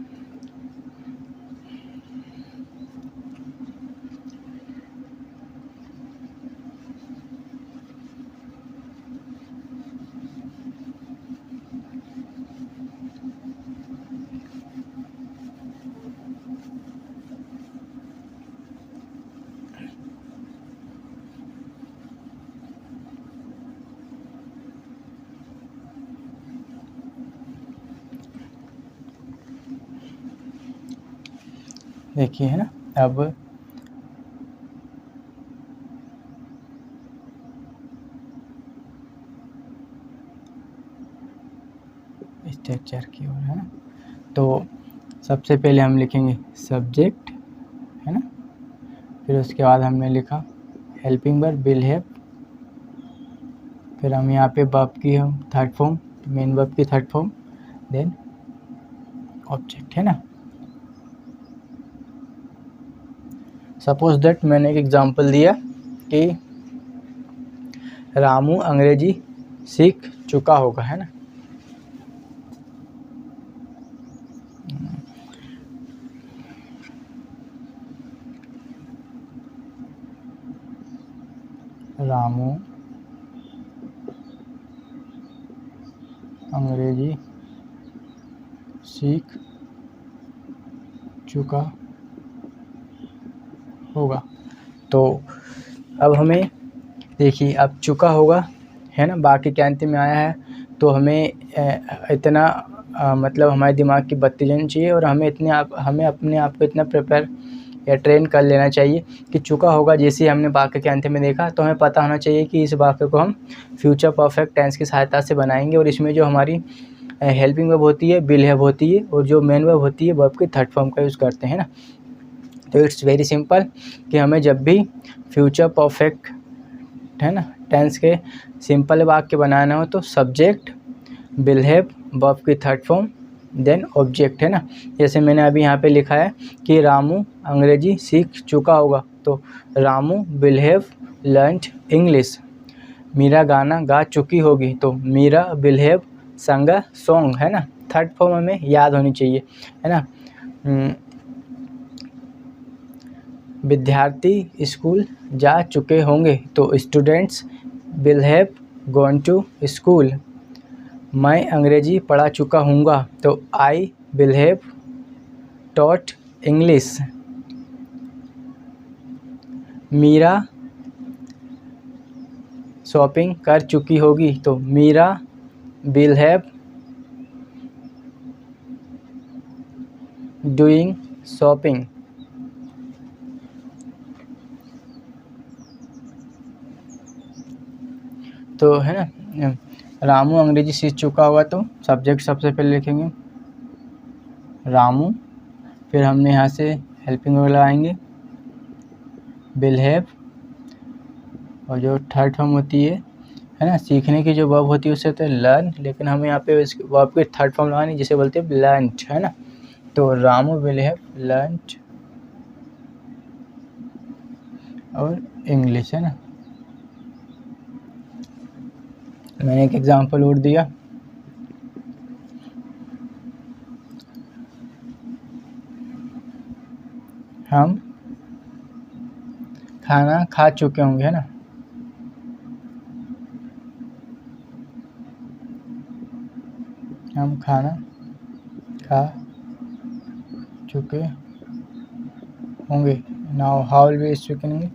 देखिए, है ना, अब स्ट्रक्चर की ओर, है ना। तो सबसे पहले हम लिखेंगे सब्जेक्ट, है ना, फिर उसके बाद हमने लिखा हेल्पिंग वर्ब विल हैव, फिर हम यहाँ पे वर्ब की हम थर्ड फॉर्म, मेन वर्ब की थर्ड फॉर्म, देन ऑब्जेक्ट, है ना। सपोज दैट मैंने एक एग्जांपल दिया कि रामू अंग्रेजी सीख चुका होगा, है ना, रामू अंग्रेजी सीख चुका होगा। तो अब हमें देखिए, अब चुका होगा है ना, बाकी के अंत में आया है, तो हमें इतना मतलब हमारे दिमाग की बत्ती जलनी चाहिए और हमें अपने आप को इतना प्रिपेयर या ट्रेन कर लेना चाहिए कि चुका होगा जैसे ही हमने वाक्य के अंत में देखा तो हमें पता होना चाहिए कि इस वाक्य को हम फ्यूचर परफेक्ट टेंस की सहायता से बनाएंगे और इसमें जो हमारी हेल्पिंग वर्ब होती है, विल हैव होती है, और जो मेन वर्ब होती है वर्ब के थर्ड फॉर्म का यूज़ करते हैं ना। तो इट्स वेरी सिंपल कि हमें जब भी फ्यूचर परफेक्ट है ना टेंस के सिंपल वाक्य बनाना हो तो सब्जेक्ट, विल हैव, वर्ब की थर्ड फॉर्म, देन ऑब्जेक्ट है ना। जैसे मैंने अभी यहाँ पे लिखा है कि रामू अंग्रेजी सीख चुका होगा, तो Ramu will have learned English. Meera गाना गा चुकी होगी, तो मीरा विल हैव संग अ सॉन्ग है ना। थर्ड फॉर्म हमें याद होनी चाहिए है ना। विद्यार्थी स्कूल जा चुके होंगे, तो students will have gone to school. मैं अंग्रेजी पढ़ा चुका हूँगा, तो I will have taught English. Meera shopping कर चुकी होगी, तो Meera will have doing shopping. तो है ना, रामू अंग्रेजी सीख चुका होगा, तो सब्जेक्ट सबसे पहले लिखेंगे रामू, फिर हमने यहाँ से हेल्पिंग वर्ब लगाएंगे विल हैव, और जो थर्ड फॉर्म होती है ना सीखने की जो वर्ब होती है उससे होता है लर्न, लेकिन हमें यहाँ पे वर्ब की थर्ड फॉर्म लगानी जिसे बोलते हैं लर्न्ड है ना। तो रामू विल हैव लर्न्ड और इंग्लिश है ना। मैंने एक एग्जांपल और दिया, हम खाना खा चुके होंगे है ना। हम खाना खा चुके होंगे। Now how will we speak in English.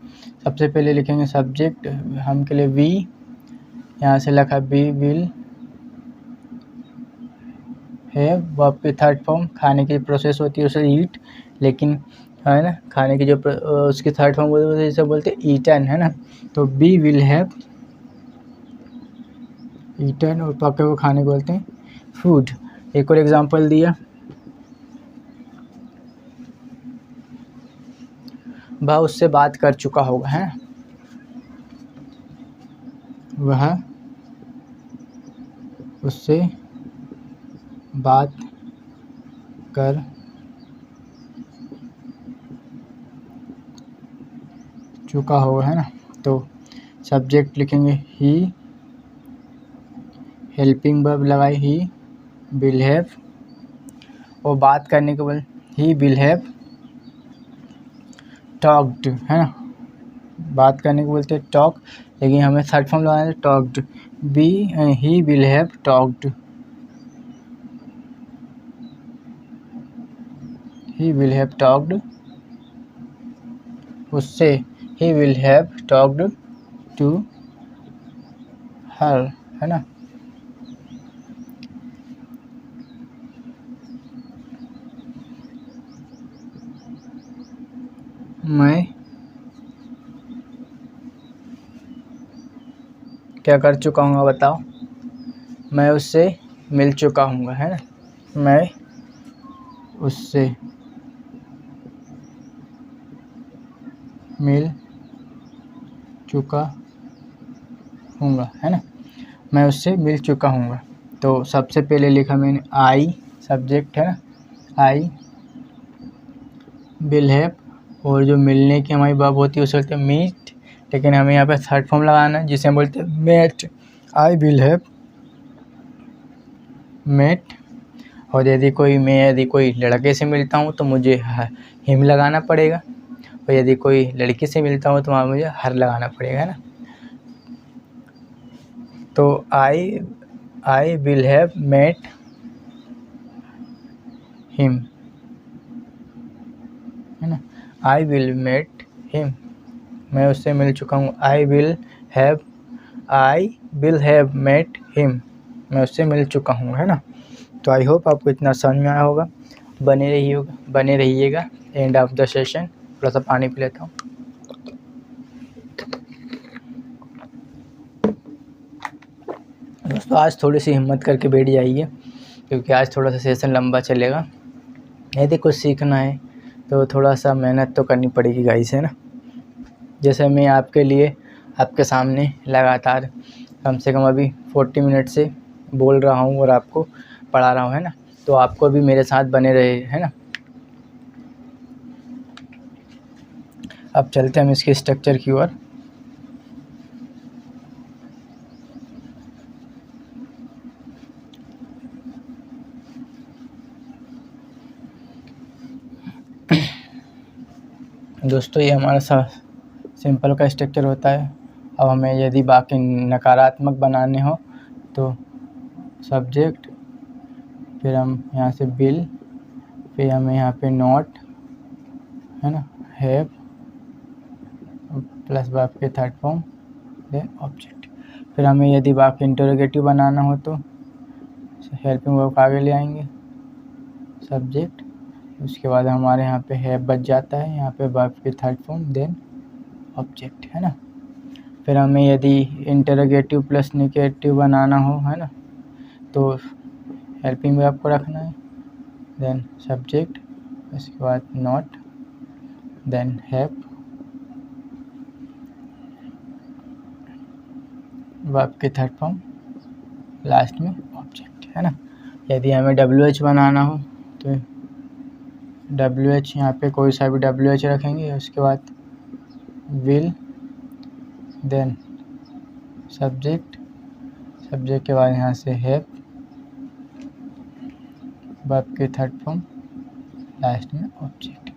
सबसे पहले लिखेंगे सब्जेक्ट, हम के लिए वी, यहाँ से लिखा वी विल हैव, वर्ब की थर्ड फॉर्म, खाने की प्रोसेस होती है उसे ईट, लेकिन है ना खाने की जो उसकी थर्ड फॉर्म होती है इसे बोलते हैं ईटन है ना। तो वी विल हैव ईटन, और पके हुए खाने को बोलते हैं फूड। एक और एग्जांपल दिया, वह उससे बात कर चुका होगा है, वह उससे बात कर चुका होगा है ना। तो सब्जेक्ट लिखेंगे ही, हेल्पिंग वर्ब लगाए ही विल हैव, और बात करने के बाद ही विल हैव टॉक्ड है ना। बात करने को बोलते हैं टॉक, लेकिन हमें थर्ड फॉर्म लगाना है talked, be he will have talked, he will have talked उससे, he will have talked to her है ना। मैं क्या कर चुका हूँ बताओ, मैं उससे मिल चुका हूँ है ना। मैं उससे मिल चुका हूँगा है ना। मैं उससे मिल चुका हूँगा। तो सबसे पहले लिखा मैंने आई, सब्जेक्ट है ना, आई विल हैव, और जो मिलने की हमारी वर्ब होती है उसे बोलते हैं मीट, लेकिन हमें यहाँ पे थर्ड फॉर्म लगाना है जिसे हम बोलते हैं met. I will have met, और यदि कोई लड़के से मिलता हूँ तो मुझे हिम लगाना पड़ेगा, और यदि कोई लड़की से मिलता हूँ तो वहाँ मुझे हर लगाना पड़ेगा है ना। तो I will have met him, है ना, आई विल मेट हिम, मैं उससे मिल चुका हूँ। I will have met him, मैं उससे मिल चुका हूँ, है ना। तो आई होप आपको इतना समझ में आया होगा। बने रहिएगा एंड ऑफ द सेशन। थोड़ा सा पानी पी लेता हूँ। दोस्तों आज थोड़ी सी हिम्मत करके बैठ जाइए, क्योंकि आज थोड़ा सा सेशन लंबा चलेगा। यदि कुछ सीखना है तो थोड़ा सा मेहनत तो करनी पड़ेगी गाइस, है ना। जैसे मैं आपके लिए आपके सामने लगातार कम से कम अभी 40 मिनट से बोल रहा हूँ और आपको पढ़ा रहा हूँ, है ना। तो आपको भी मेरे साथ बने रहे, है ना। अब चलते हैं हम इसके स्ट्रक्चर की ओर। दोस्तों ये हमारा सिंपल का स्ट्रक्चर होता है। अब हमें यदि बाकी नकारात्मक बनाने हो तो सब्जेक्ट, फिर हम यहाँ से बिल, फिर हमें यहाँ पे नॉट, है ना, हैव प्लस वर्ब के थर्ड फॉर्म, देन ऑब्जेक्ट। फिर हमें यदि बाकी इंटरोगेटिव बनाना हो तो हेल्पिंग वर्ब आगे ले आएंगे, सब्जेक्ट, उसके बाद हमारे यहाँ पे हैव बच जाता है, यहाँ पे वर्ब के थर्ड फॉर्म, देन ऑब्जेक्ट, है ना। फिर हमें यदि इंटरोगेटिव प्लस नेगेटिव बनाना हो, है ना, तो हेल्पिंग वर्ब को रखना है, देन सब्जेक्ट, उसके बाद नॉट, देन हैव, वर्ब के थर्ड फॉर्म, लास्ट में ऑब्जेक्ट, है ना। यदि हमें WH बनाना हो तो WH यहाँ पे कोई सा भी WH रखेंगे, उसके बाद विल, देन सब्जेक्ट के बाद यहाँ से हैव, वर्ब के थर्ड फॉर्म, लास्ट में ऑब्जेक्ट।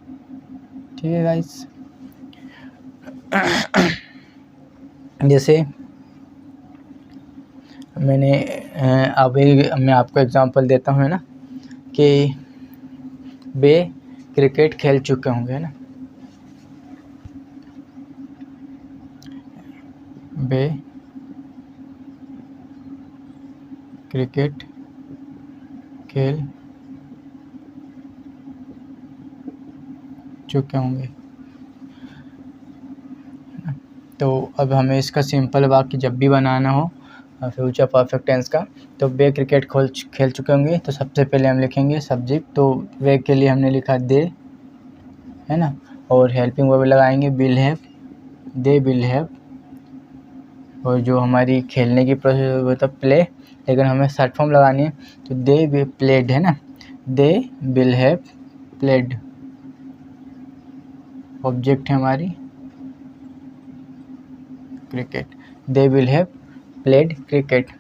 ठीक है गाइस। जैसे मैं आपको एग्जांपल देता हूँ, है ना, कि वे क्रिकेट खेल चुके होंगे, है ना। वे क्रिकेट खेल चुके होंगे। तो अब हमें इसका सिंपल वाक्य जब भी बनाना हो फ्यूचर परफेक्ट टेंस का, तो वे क्रिकेट खेल चुके होंगे, तो सबसे पहले हम लिखेंगे सब्जेक्ट। तो वे के लिए हमने लिखा दे, है ना, और हेल्पिंग वर्ब लगाएंगे will have, they will have, और जो हमारी खेलने की प्रोसेस मतलब प्ले, लेकिन हमें शॉर्ट फॉर्म लगानी है तो दे विल प्लेड, है ना, they will have played. Object है हमारी cricket, they will have played cricket.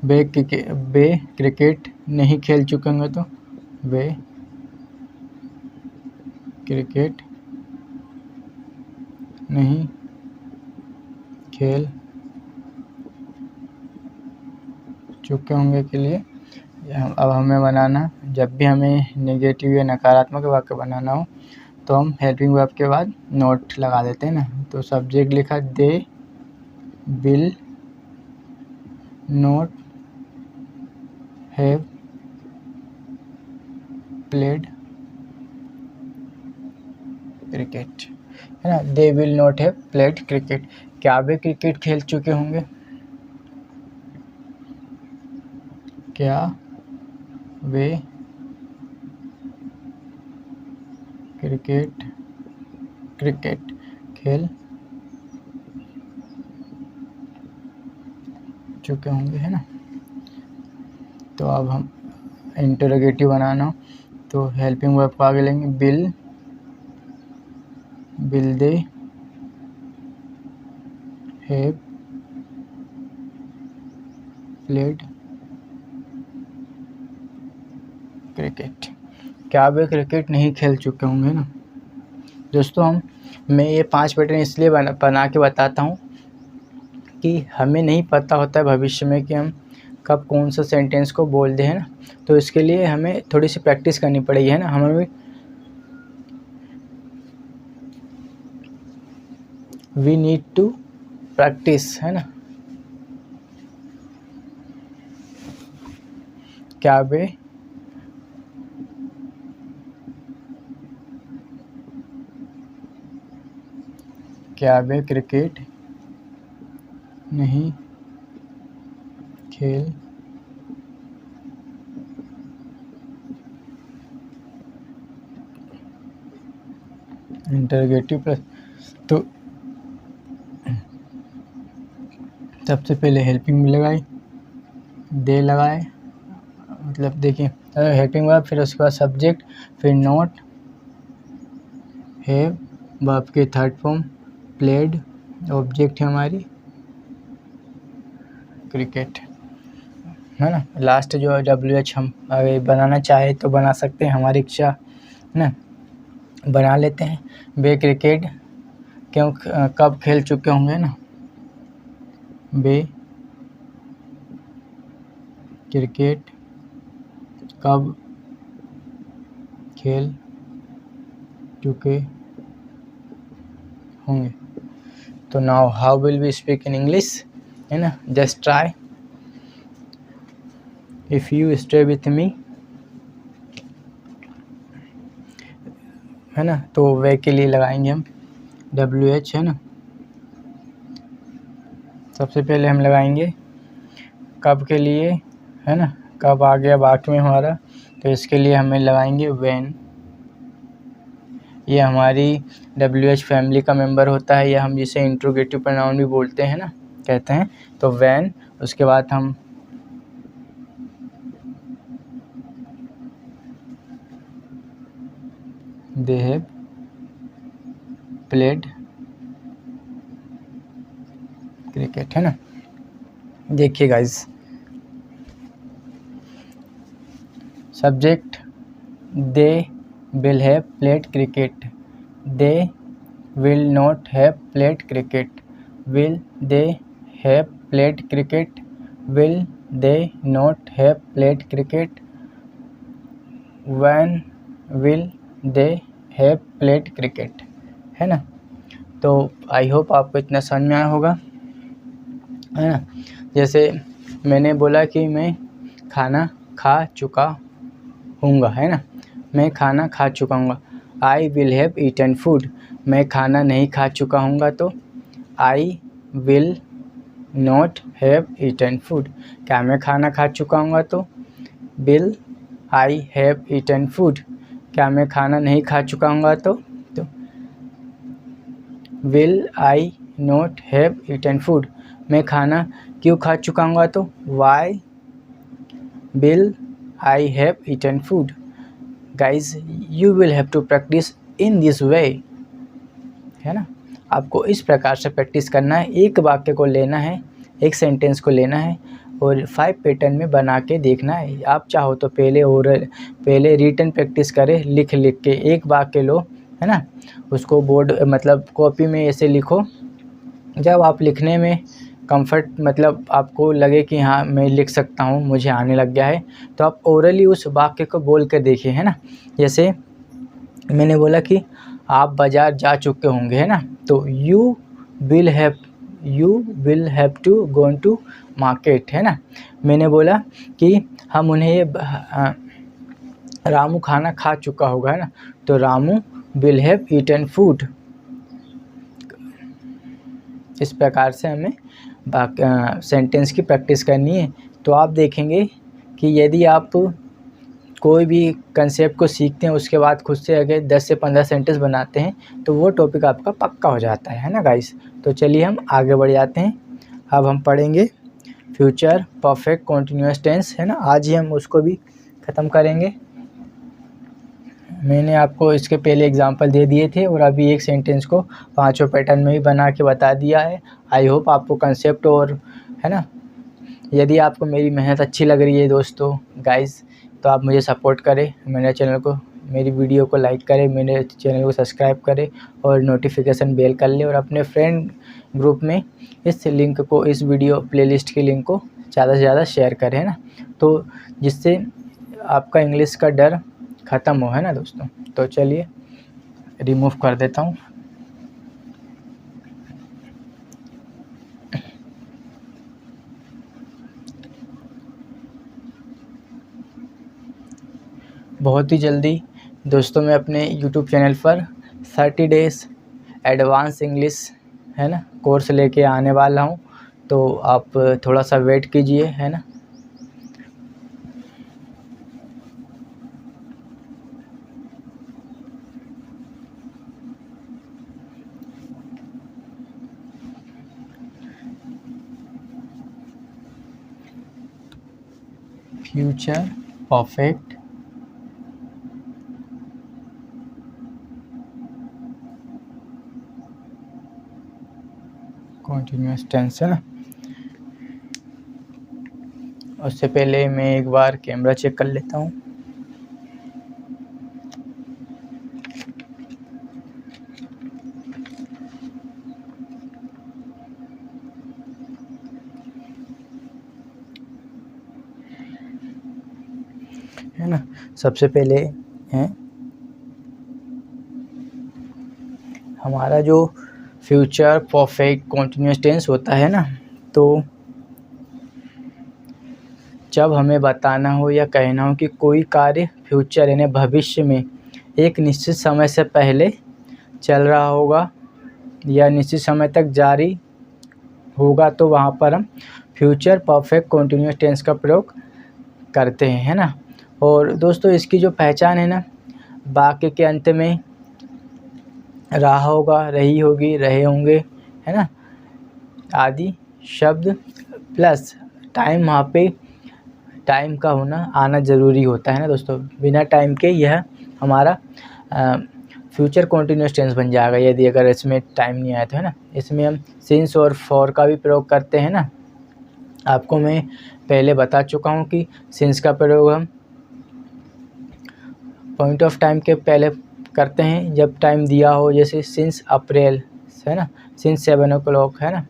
Way cricket नहीं खेल चुके होंगे तो वे क्रिकेट नहीं खेल चुके होंगे के लिए अब हमें बनाना, जब भी हमें नेगेटिव या नकारात्मक वाक्य बनाना हो तो हम हेल्पिंग वर्ब के बाद नोट लगा देते हैं ना। तो सब्जेक्ट लिखा दे will not have played cricket, है ना, they will not have played cricket. क्या वे क्रिकेट खेल चुके होंगे? क्या वे क्रिकेट खेल चुके होंगे, है ना। तो अब हम इंटरोगेटिव बनाना हो तो हेल्पिंग वर्ब को आगे लेंगे, will they have played cricket. क्या वे क्रिकेट नहीं खेल चुके होंगे ना। दोस्तों मैं ये 5 पैटर्न इसलिए बना के बताता हूँ कि हमें नहीं पता होता है भविष्य में कि हम कब कौन सा सेंटेंस को बोल दें, है ना। तो इसके लिए हमें थोड़ी सी प्रैक्टिस करनी पड़ेगी, है ना। हमें वी नीड टू प्रैक्टिस, है ना। क्या वे क्रिकेट नहीं खेल इंटरगेटिव प्लस। तो सबसे पहले हेल्पिंग में लगाए, दे लगाए, मतलब देखिए हेल्पिंग वर्ब, फिर उसके बाद सब्जेक्ट, फिर नॉट, हैव वर्ब के थर्ड फॉर्म, प्लेड ऑब्जेक्ट है हमारी क्रिकेट, है ना। लास्ट जो WH हम अगर बनाना चाहे तो बना सकते हैं, हमारी इच्छा, है ना, बना लेते हैं। वे क्रिकेट क्यों कब खेल चुके होंगे ना, वे क्रिकेट कब खेल चुके होंगे। तो now how will we speak in English, है ना। Just try, if you stay with me, है ना। तो वे के लिए लगाएंगे हम WH, है ना। सबसे पहले हम लगाएंगे कब के लिए, है ना। कब आ गया वाक्य में हमारा, तो इसके लिए हमें लगाएंगे व्हेन। ये हमारी WH फैमिली का मेंबर होता है, या हम जिसे इंट्रोगेटिव प्रोनाउन भी बोलते हैं ना, कहते हैं। तो व्हेन, उसके बाद हम दे हैव प्लेड क्रिकेट, है ना। देखिए guys, subject they will have played cricket, they will not have played cricket, will they have played cricket, will they not have played cricket, when will they have played cricket, है ना। तो आई hope आपको इतना समझ में आया होगा, है ना। जैसे मैंने बोला कि मैं खाना खा चुका हूँगा, है ना, मैं खाना खा चुका हूँगा। I will have eaten food, मैं खाना नहीं खा चुका हूँगा तो I will not have eaten food. क्या मैं खाना खा चुका हूँगा तो will I have eaten food. क्या मैं खाना नहीं खा चुका हूँगा तो will I not have eaten food. मैं खाना क्यों खा चुका हूँगा तो why will I have eaten food. Guys, you will have to practise in this way, है ना। आपको इस प्रकार से प्रैक्टिस करना है। एक वाक्य को लेना है, एक सेंटेंस को लेना है और 5 पैटर्न में बना के देखना है। आप चाहो तो पहले रिटन प्रैक्टिस करें, लिख के एक वाक्य लो, है ना, उसको बोर्ड मतलब कॉपी में ऐसे लिखो। जब आप लिखने में कंफर्ट मतलब आपको लगे कि हाँ मैं लिख सकता हूँ, मुझे आने लग गया है, तो आप ओरली उस वाक्य को बोल कर देखिए, है ना। जैसे मैंने बोला कि आप बाज़ार जा चुके होंगे, है ना, तो you will have to go to market, है ना। मैंने बोला कि हम उन्हें रामू खाना खा चुका होगा, है ना, तो Ramu will have eaten food. इस प्रकार से हमें सेंटेंस की प्रैक्टिस करनी है। तो आप देखेंगे कि यदि आप कोई भी कंसेप्ट को सीखते हैं, उसके बाद खुद से अगर 10 से 15 सेंटेंस बनाते हैं तो वो टॉपिक आपका पक्का हो जाता है ना गाइस। तो चलिए हम आगे बढ़ जाते हैं। अब हम पढ़ेंगे फ्यूचर परफेक्ट कॉन्टिन्यूअस टेंस, है ना। आज ही हम उसको भी ख़त्म करेंगे। मैंने आपको इसके पहले एग्जांपल दे दिए थे और अभी एक सेंटेंस को 5 पैटर्न में ही बना के बता दिया है। आई होप आपको कंसेप्ट और, है ना, यदि आपको मेरी मेहनत अच्छी लग रही है दोस्तों गाइस, तो आप मुझे सपोर्ट करें, मेरे चैनल को मेरी वीडियो को लाइक करे, मेरे चैनल को सब्सक्राइब करे और नोटिफिकेशन बेल कर ले, और अपने फ्रेंड ग्रुप में इस लिंक को, इस वीडियो प्लेलिस्ट के लिंक को ज़्यादा से ज़्यादा शेयर करें, है ना, तो जिससे आपका इंग्लिश का डर ख़त्म हो, है ना दोस्तों। तो चलिए रिमूव कर देता हूँ। बहुत ही जल्दी दोस्तों मैं अपने यूट्यूब चैनल पर 30 डेज़ एडवांस इंग्लिश, है ना, कोर्स लेके आने वाला हूँ, तो आप थोड़ा सा वेट कीजिए, है ना। फ्यूचर परफेक्ट कॉन्टिन्यूअस टेंस, है ना। उससे पहले मैं एक बार कैमरा चेक कर लेता हूँ। है ना, सबसे पहले है हमारा जो फ्यूचर परफेक्ट कॉन्टिन्यूअस टेंस होता है ना, तो जब हमें बताना हो या कहना हो कि कोई कार्य फ्यूचर यानी भविष्य में एक निश्चित समय से पहले चल रहा होगा या निश्चित समय तक जारी होगा, तो वहाँ पर हम फ्यूचर परफेक्ट कॉन्टिन्यूअस टेंस का प्रयोग करते हैं, है ना। और दोस्तों इसकी जो पहचान है ना, वाक्य के अंत में रहा होगा, रही होगी, रहे होंगे, है ना, आदि शब्द प्लस टाइम, वहाँ पे टाइम का होना आना ज़रूरी होता है ना दोस्तों। बिना टाइम के यह हमारा फ्यूचर कॉन्टिन्यूअस टेंस बन जाएगा यदि अगर इसमें टाइम नहीं आया तो, है ना। इसमें हम सिंस और फॉर का भी प्रयोग करते हैं ना। आपको मैं पहले बता चुका हूँ कि सिंस का प्रयोग हम पॉइंट ऑफ टाइम के पहले करते हैं जब टाइम दिया हो, जैसे सिंस अप्रैल, है ना, सिंस 7 o'clock, है ना।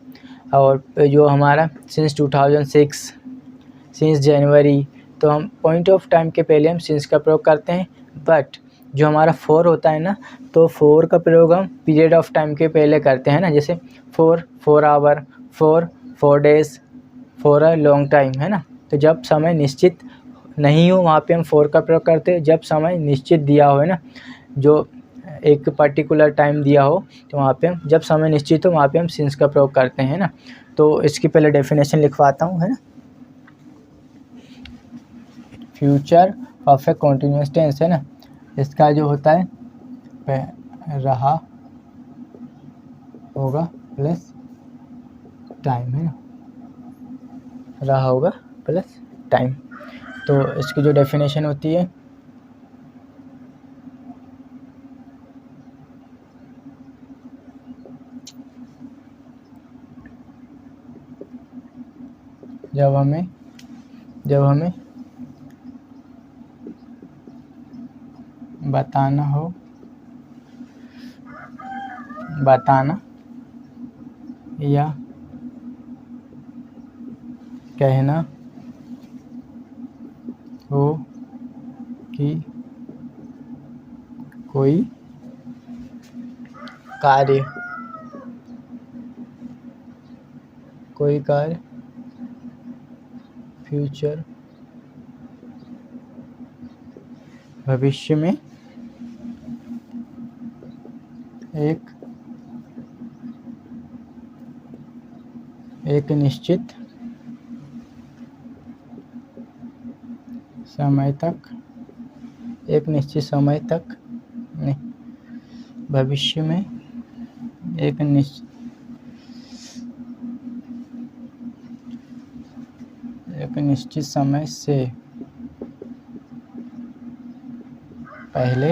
और जो हमारा सिंस 2006, सिंस जनवरी, तो हम पॉइंट ऑफ टाइम के पहले हम सिंस का प्रयोग करते हैं। बट जो हमारा फॉर होता है ना, तो फॉर का प्रयोग हम पीरियड ऑफ टाइम के पहले करते हैं ना, जैसे four hour, four days, for a long time, है ना। तो जब समय निश्चित नहीं हो वहाँ पे हम फॉर का प्रयोग करते हैं। जब समय निश्चित दिया हो, है ना, जो एक पर्टिकुलर टाइम दिया हो, तो वहाँ पे हम, जब समय निश्चित हो वहाँ पे हम सिंस का प्रयोग करते हैं ना। तो इसकी पहले डेफिनेशन लिखवाता हूँ, है ना। फ्यूचर परफेक्ट कॉन्टिन्यूअस टेंस, है ना, इसका जो होता है रहा होगा प्लस टाइम, है ना, रहा होगा प्लस टाइम। तो इसकी जो डेफिनेशन होती है, जब हमें बताना या कहना हो कि कोई कार्य फ्यूचर भविष्य में एक निश्चित समय तक नहीं, भविष्य में एक निश्चित समय से पहले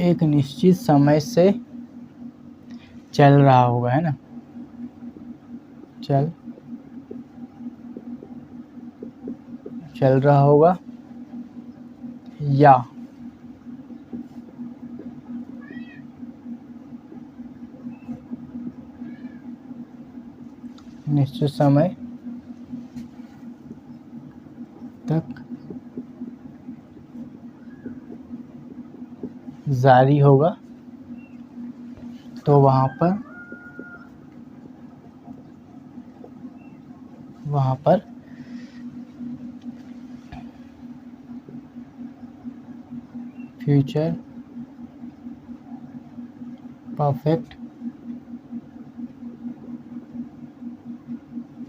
एक निश्चित समय से चल रहा होगा, है ना, चल रहा होगा या निश्चित समय तक जारी होगा, तो वहाँ पर फ्यूचर परफेक्ट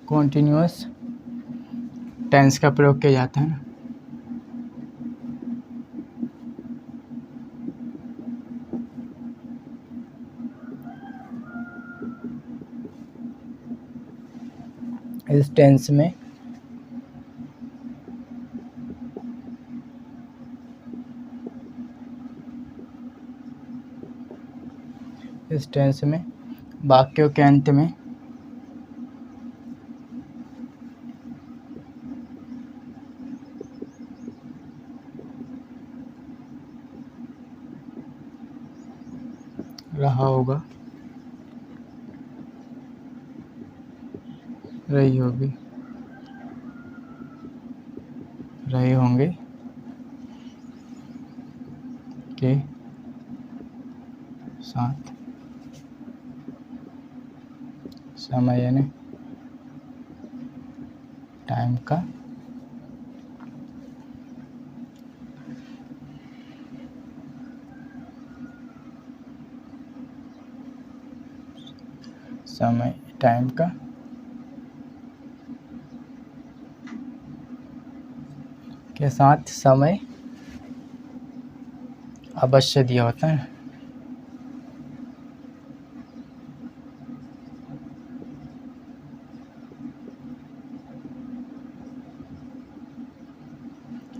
कॉन्टिन्यूअस टेंस का प्रयोग किया जाता है ना। इस टेंस में वाक्यों के अंत में रहा होगा, रही होगी, रहे होंगे के साथ समय यानी टाइम का के साथ समय अवश्य दिया होता है।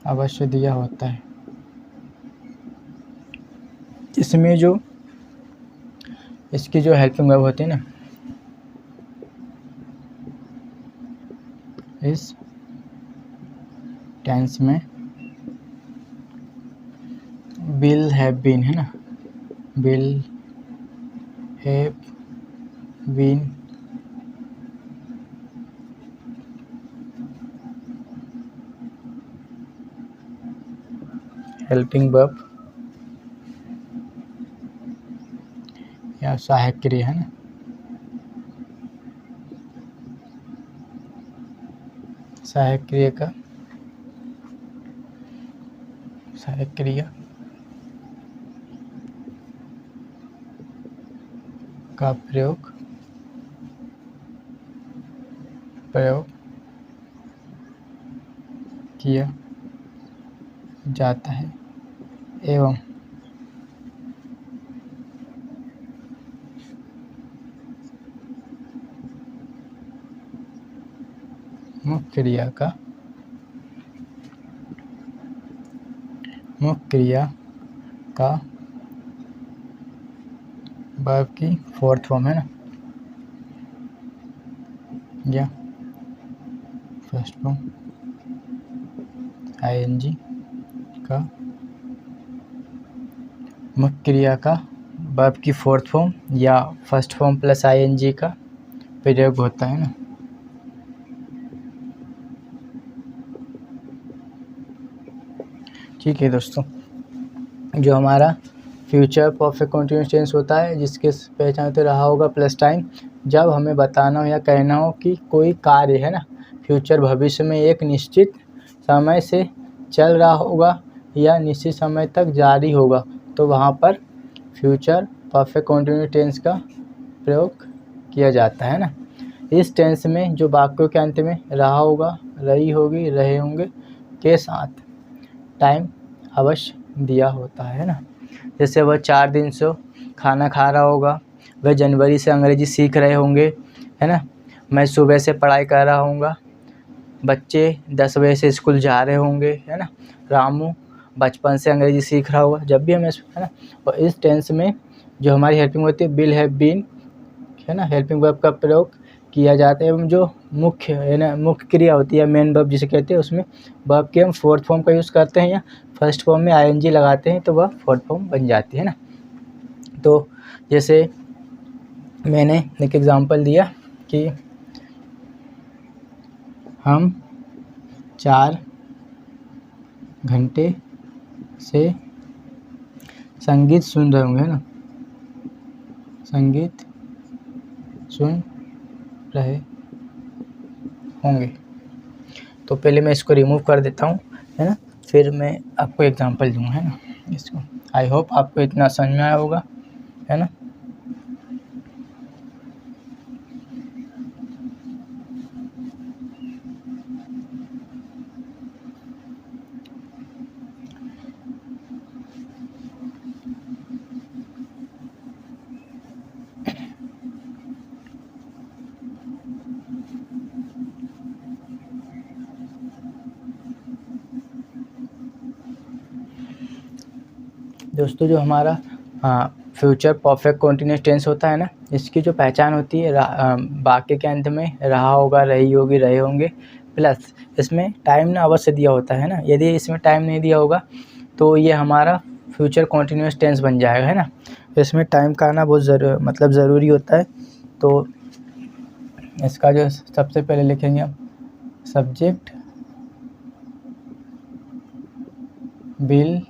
अवश्य दिया होता है। इसमें जो इसकी जो हेल्पिंग वर्ब होती है ना, इस टेंस में विल हैव बीन, है ना, will have been helping verb या सहायक क्रिया, है ना, सहायक क्रिया का प्रयोग किया जाता है एवं मुख्य क्रिया का वर्ब की फोर्थ फॉर्म, है ना, या फर्स्ट फॉर्म आईएनजी का मुख्य क्रिया का वर्ब की फोर्थ फॉर्म या फर्स्ट फॉर्म प्लस आईएनजी का प्रयोग होता है ना। ठीक है दोस्तों, जो हमारा फ्यूचर परफेक्ट कंटीन्यूअस टेंस होता है, जिसके पहचान तो रहा होगा प्लस टाइम, जब हमें बताना हो या कहना हो कि कोई कार्य, है ना, फ्यूचर भविष्य में एक निश्चित समय से चल रहा होगा या निश्चित समय तक जारी होगा, तो वहाँ पर फ्यूचर परफेक्ट कंटीन्यूअस टेंस का प्रयोग किया जाता है ना। इस टेंस में जो वाक्यों के अंत में रहा होगा, रही होगी, रहे होंगे के साथ टाइम अवश्य दिया होता है ना। जैसे वह 4 दिन से खाना खा रहा होगा, वह जनवरी से अंग्रेजी सीख रहे होंगे, है ना, मैं सुबह से पढ़ाई कर रहा हूँगा, बच्चे 10 बजे से स्कूल जा रहे होंगे, है ना, रामू बचपन से अंग्रेजी सीख रहा होगा। जब भी हमें, है ना, और इस टेंस में जो हमारी हेल्पिंग होती है विल हैव बीन है ना, हेल्पिंग वर्ब का प्रयोग किया जाता है। एवं जो मुख्य है ना, मुख्य क्रिया होती है मेन वर्ब जिसे कहते हैं, उसमें वर्ब के हम फोर्थ फॉर्म का यूज़ करते हैं या फर्स्ट फॉर्म में आईएनजी लगाते हैं तो वह फोर्थ फॉर्म बन जाती है ना। तो जैसे मैंने एक एग्जांपल दिया कि हम 4 घंटे से संगीत सुन रहे होंगे, है ना, संगीत सुन रहे होंगे। तो पहले मैं इसको रिमूव कर देता हूँ, है ना, फिर मैं आपको एग्जांपल दूँगा, है ना इसको। आई होप आपको इतना समझ में आया होगा, है ना। दोस्तों जो हमारा फ्यूचर परफेक्ट कंटीन्यूअस टेंस होता है ना, इसकी जो पहचान होती है वाक्य के अंत में रहा होगा, रही होगी, रहे होंगे, प्लस इसमें टाइम ना अवश्य दिया होता है ना। यदि इसमें टाइम नहीं दिया होगा तो ये हमारा फ्यूचर कंटीन्यूअस टेंस बन जाएगा, है ना। इसमें टाइम का आना बहुत ज़रूरी होता है। तो इसका जो सबसे पहले लिखेंगे हम, subject will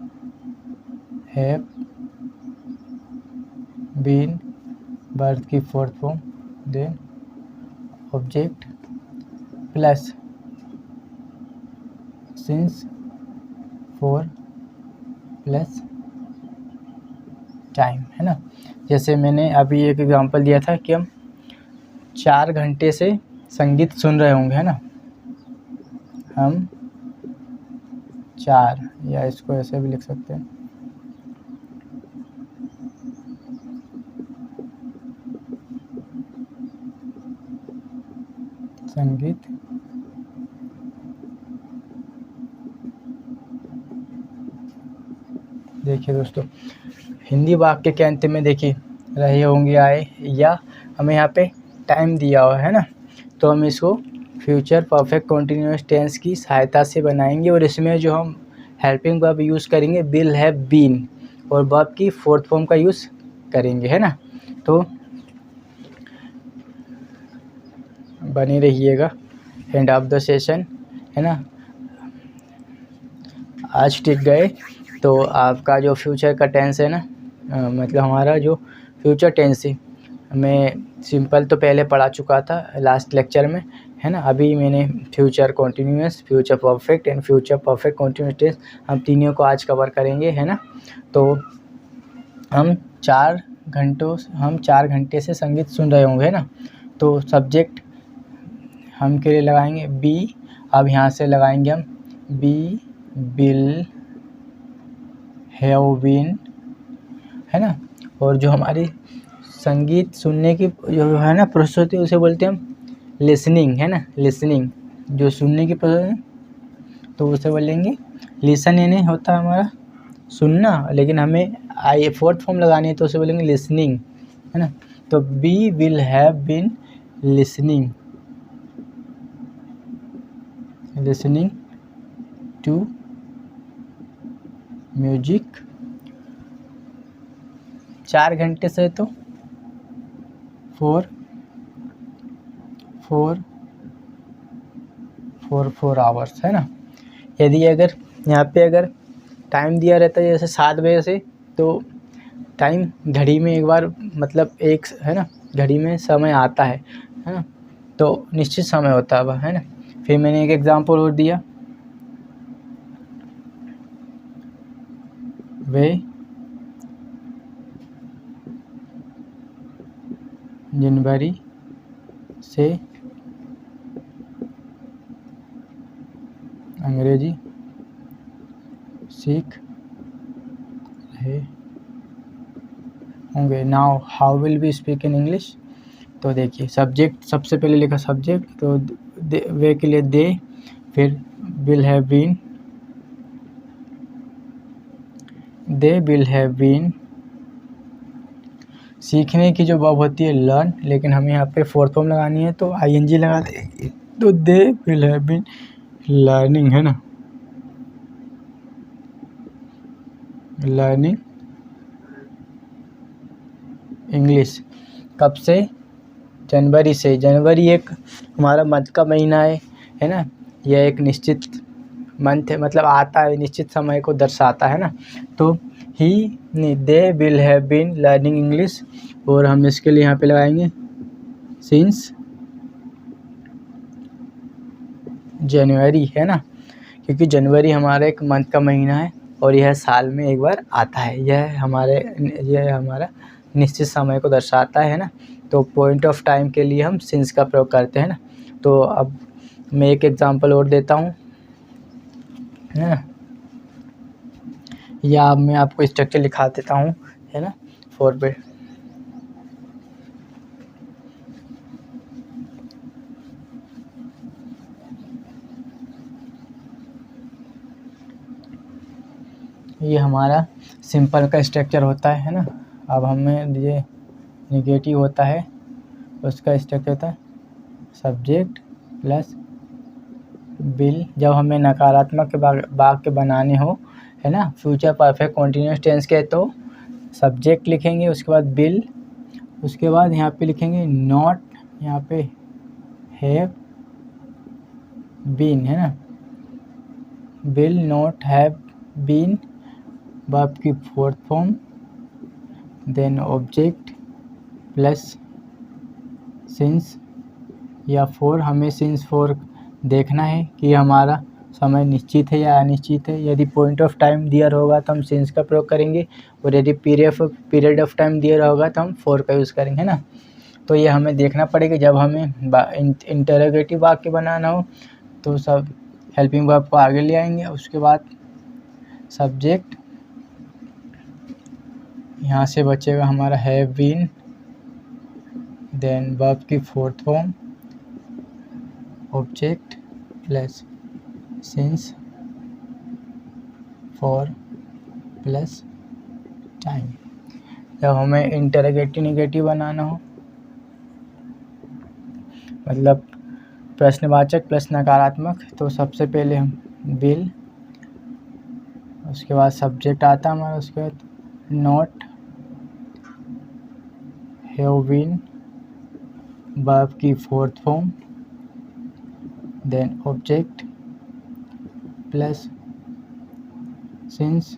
have been, verb की fourth form, then object plus since for plus time, है ना। जैसे मैंने अभी एक एग्जांपल दिया था कि हम 4 घंटे से संगीत सुन रहे होंगे, है ना। हम 4, या इसको ऐसे भी लिख सकते हैं, संगीत देखिए दोस्तों, हिंदी वाक्य के अंत में देखिए रहे होंगे आए, या हमें यहाँ पे टाइम दिया हुआ है ना, तो हम इसको फ्यूचर परफेक्ट कंटीन्यूअस टेंस की सहायता से बनाएंगे। और इसमें जो हम हेल्पिंग वर्ब यूज़ करेंगे विल हैव बीन, और वर्ब की फोर्थ फॉर्म का यूज़ करेंगे, है ना। तो बने रहिएगा एंड ऑफ द सेशन, है ना। आज टिक गए तो आपका जो फ्यूचर का टेंस है ना, मतलब हमारा जो फ्यूचर टेंस है, मैं सिंपल तो पहले पढ़ा चुका था लास्ट लेक्चर में, है ना। अभी मैंने future continuous, future perfect and future perfect continuous tense, हम तीनों को आज कवर करेंगे, है ना। तो हम 4 घंटे से संगीत सुन रहे होंगे, है ना। तो सब्जेक्ट हम के लिए लगाएंगे बी, अब यहाँ से लगाएंगे हम बी विल हैव बीन, है ना। और जो हमारी संगीत सुनने की जो है ना प्रोसेस होती है उसे बोलते हैं हम लिसनिंग, है ना। लिसनिंग जो सुनने की प्रोसेस है तो उसे बोलेंगे लिसन, यानी होता है हमारा सुनना, लेकिन हमें आई फोर्थ फॉर्म लगानी है तो उसे बोलेंगे लिसनिंग, है ना। तो we will have been listening to music 4 घंटे से तो 4 आवर्स, है ना। यदि अगर यहाँ पे अगर टाइम दिया रहता है जैसे 7 बजे से, तो टाइम घड़ी में एक बार मतलब एक, है ना, घड़ी में समय आता है ना, तो निश्चित समय होता है ना। फिर मैंने एक एग्जांपल और दिया, वे जनवरी से अंग्रेजी सीख रहे होंगे। Now how will we speak in English. तो देखिए सब्जेक्ट सबसे पहले लिखा सब्जेक्ट, तो वे के लिए दे, फिर will have been, they will have been सीखने की जो वर्ब होती है लर्न, लेकिन हमें यहाँ पे फोर्थ फॉर्म लगानी है तो आईएनजी लगा देंगे, तो they will have been learning, है ना, लर्निंग इंग्लिश। कब से? जनवरी से। जनवरी एक हमारा मंथ का महीना है ना, यह एक निश्चित मंथ है, मतलब आता है, निश्चित समय को दर्शाता है ना। तो they will have been learning English, और हम इसके लिए यहाँ पे लगाएंगे सिंस जनवरी, है ना, क्योंकि जनवरी हमारा एक मंथ का महीना है और यह साल में एक बार आता है, यह हमारा निश्चित समय को दर्शाता है ना। तो पॉइंट ऑफ टाइम के लिए हम सिंस का प्रयोग करते हैं ना। तो अब मैं एक एग्जांपल और देता हूँ, है ना, या अब मैं आपको स्ट्रक्चर लिखा देता हूँ, है ना, 4 पे। ये हमारा सिंपल का स्ट्रक्चर होता है ना। अब हमें ये नेगेटिव होता है, उसका स्ट्रक्चर होता है सब्जेक्ट प्लस बिल। जब हमें नकारात्मक वाक्य बनाने हो, है ना, फ्यूचर परफेक्ट कॉन्टिन्यूस टेंस के, तो सब्जेक्ट लिखेंगे, उसके बाद बिल, उसके बाद यहाँ पे लिखेंगे नॉट, यहाँ पे हैव बीन, है ना, will not have been verb की fourth form, then object plus since या फॉर। हमें सिंस फॉर देखना है कि हमारा समय निश्चित है या अनिश्चित है। यदि पॉइंट ऑफ टाइम दिया होगा तो हम सिंस का प्रयोग करेंगे, और यदि पीरियड ऑफ टाइम दिया होगा तो हम फॉर का यूज़ करेंगे, है ना। तो ये हमें देखना पड़ेगा जब हमें इंटरोगेटिव वाक्य बनाना हो, तो सब हेल्पिंग वर्ब को आगे ले आएंगे, उसके बाद सब्जेक्ट, यहाँ से बचेगा हमारा हैव बीन, देन वर्ब की fourth form, object plus since, for plus time. जब हमें इंटरोगेटिव नेगेटिव बनाना हो, मतलब प्रश्नवाचक प्लस नकारात्मक, तो सबसे पहले हम बिल, उसके बाद सब्जेक्ट आता है हमारा, उसके बाद नॉट हैव बीन वर्ब की fourth form, then object plus since,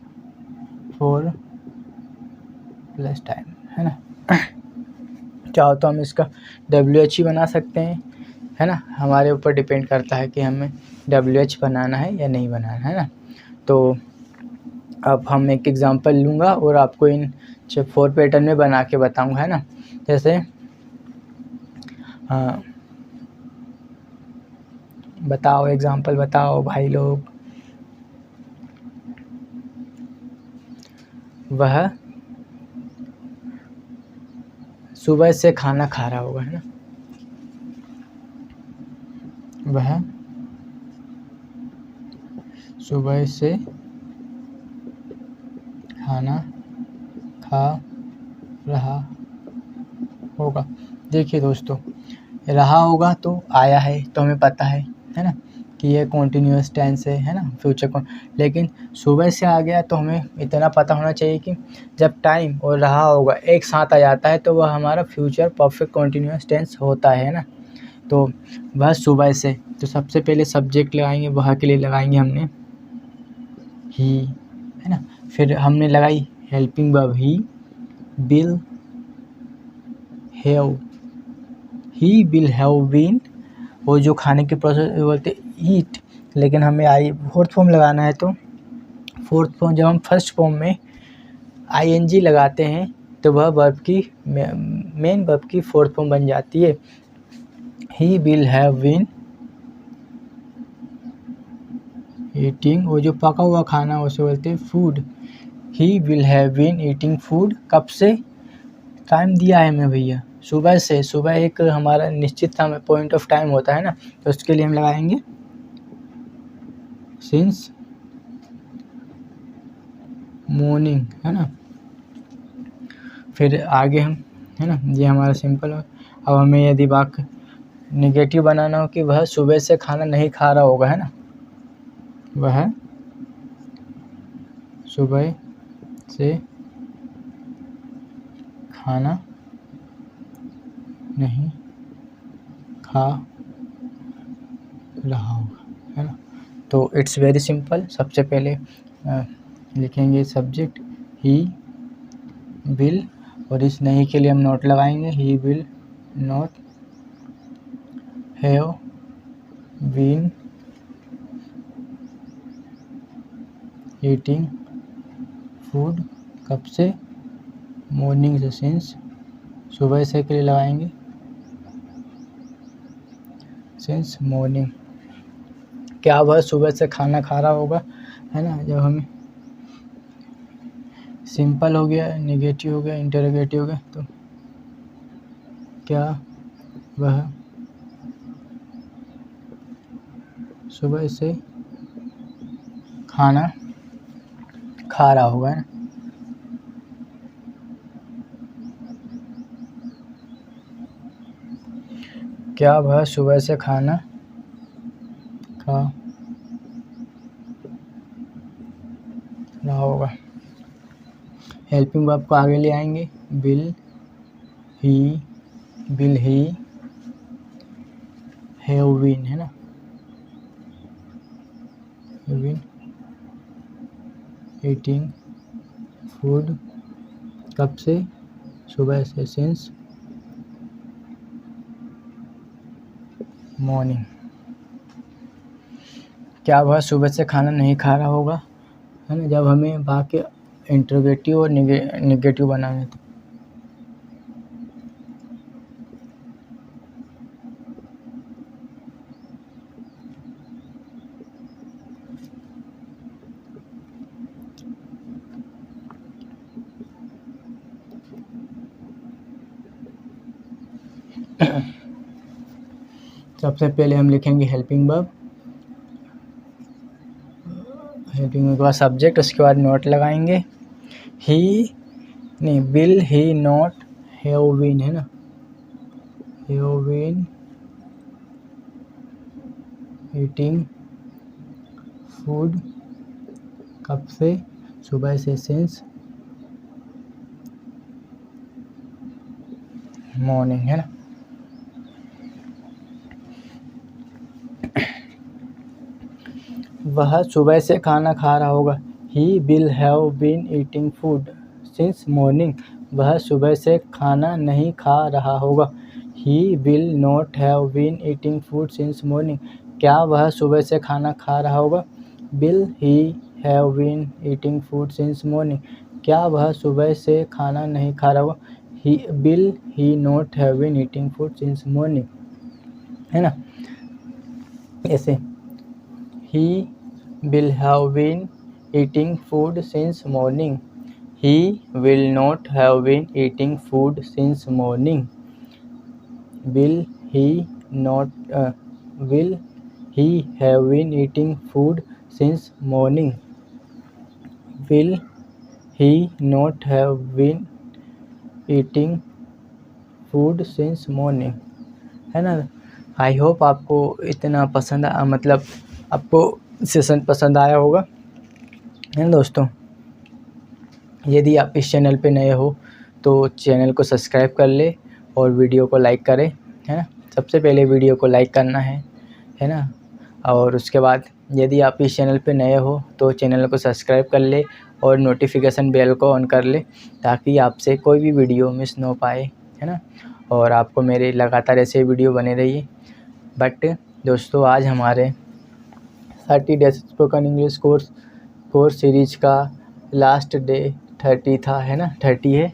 for plus time, है ना। चाहो तो हम इसका WH ही बना सकते हैं, है ना, हमारे ऊपर डिपेंड करता है कि हमें WH बनाना है या नहीं बनाना है ना। तो अब हम एक एग्जांपल लूँगा और आपको इन 4 पैटर्न में बना के बताऊँगा, है ना। जैसे बताओ, एग्जांपल बताओ भाई लोग। वह सुबह से खाना खा रहा होगा, है ना, वह सुबह से खाना खा रहा होगा। देखिए दोस्तों, रहा होगा तो आया है, तो हमें पता है ना, कि ये कॉन्टिन्यूस टेंस है ना, फ्यूचर को। लेकिन सुबह से आ गया तो हमें इतना पता होना चाहिए कि जब टाइम और रहा होगा एक साथ आ जाता है तो वह हमारा फ्यूचर परफेक्ट कॉन्टिन्यूस टेंस होता है ना। तो वह सुबह से, तो सबसे पहले सब्जेक्ट लगाएंगे, वह के लिए लगाएंगे हमने ही, है ना। फिर हमने लगाई helping verb he, will have, he will have been, वो जो खाने के प्रोसेस बोलते ईट, लेकिन हमें फोर्थ फॉर्म लगाना है, तो फोर्थ फॉर्म जब हम फर्स्ट फॉर्म में ING लगाते हैं तो वह वर्ब की मेन वर्ब की फोर्थ फॉर्म बन जाती है। He will have been eating, वो जो पका हुआ खाना उसे बोलते हैं food. He will have been eating food. कब से? टाइम दिया है हमें भैया, सुबह से। सुबह एक हमारा निश्चित समय पॉइंट ऑफ टाइम होता है ना, तो उसके लिए हम लगाएंगे सिंस मॉर्निंग, है ना। फिर आगे हम है ना, ये हमारा सिंपल है। अब हमें यदि वाक्य निगेटिव बनाना हो कि वह सुबह से खाना नहीं खा रहा होगा, है ना, वह सुबह से खाना नहीं खा रहा होगा, है ना। तो इट्स वेरी सिंपल। सबसे पहले लिखेंगे सब्जेक्ट ही विल, और इस नहीं के लिए हम नोट लगाएंगे, he will not have been eating food, कब से, मॉर्निंग से, सिंस, सुबह से के लिए लगाएंगे सिंस मॉर्निंग। क्या वह सुबह से खाना खा रहा होगा, है ना। जब हमें सिंपल हो गया, निगेटिव हो गया, इंटरोगेटिव हो गया, तो क्या वह सुबह से खाना खा रहा होगा, है ना। क्या वह सुबह से खाना खा रहा होगा। हेल्पिंग वर्ब को आगे ले आएंगे, विल ही हैव बीन, है ना, बीन ईटिंग फूड, कब से, सुबह से, सिंस मॉर्निंग। क्या वह सुबह से खाना नहीं खा रहा होगा, है ना। जब हमें वाक्य इंटरोगेटिव और निगेटिव बनाना है तो सबसे पहले हम लिखेंगे हेल्पिंग वर्ब, हेल्पिंग के बाद सब्जेक्ट, उसके बाद नोट लगाएंगे, ही नहीं, will he not have been, है ना, हैव बीन ईटिंग फूड, कब से, सुबह से, सिंस मॉर्निंग, है ना। वह सुबह से खाना खा रहा होगा, he will have been eating food since morning. वह सुबह से खाना नहीं खा रहा होगा, he will not have been eating food since morning. क्या वह सुबह से खाना खा रहा होगा, will he have been eating food since morning. क्या वह सुबह से खाना नहीं खा रहा होगा, he will he not have been eating food since morning, है ना। ऐसे he will have been eating food since morning, he will not have been eating food since morning, will he have been eating food since morning, will he not have been eating food since morning, है ना। आई hope आपको इतना पसंद मतलब आपको session पसंद आया होगा, है ना दोस्तों। यदि आप इस चैनल पे नए हो तो चैनल को सब्सक्राइब कर ले और वीडियो को लाइक करें, है ना। सबसे पहले वीडियो को लाइक करना है ना। और उसके बाद यदि आप इस चैनल पे नए हो तो चैनल को सब्सक्राइब कर ले और नोटिफिकेशन बेल को ऑन कर ले, ताकि आपसे कोई भी वीडियो मिस ना हो पाए, है ना। और आपको मेरे लगातार ऐसे वीडियो बने रहिए। बट दोस्तों, आज हमारे 30 days spoken English course series का लास्ट डे 30 था, है ना, 30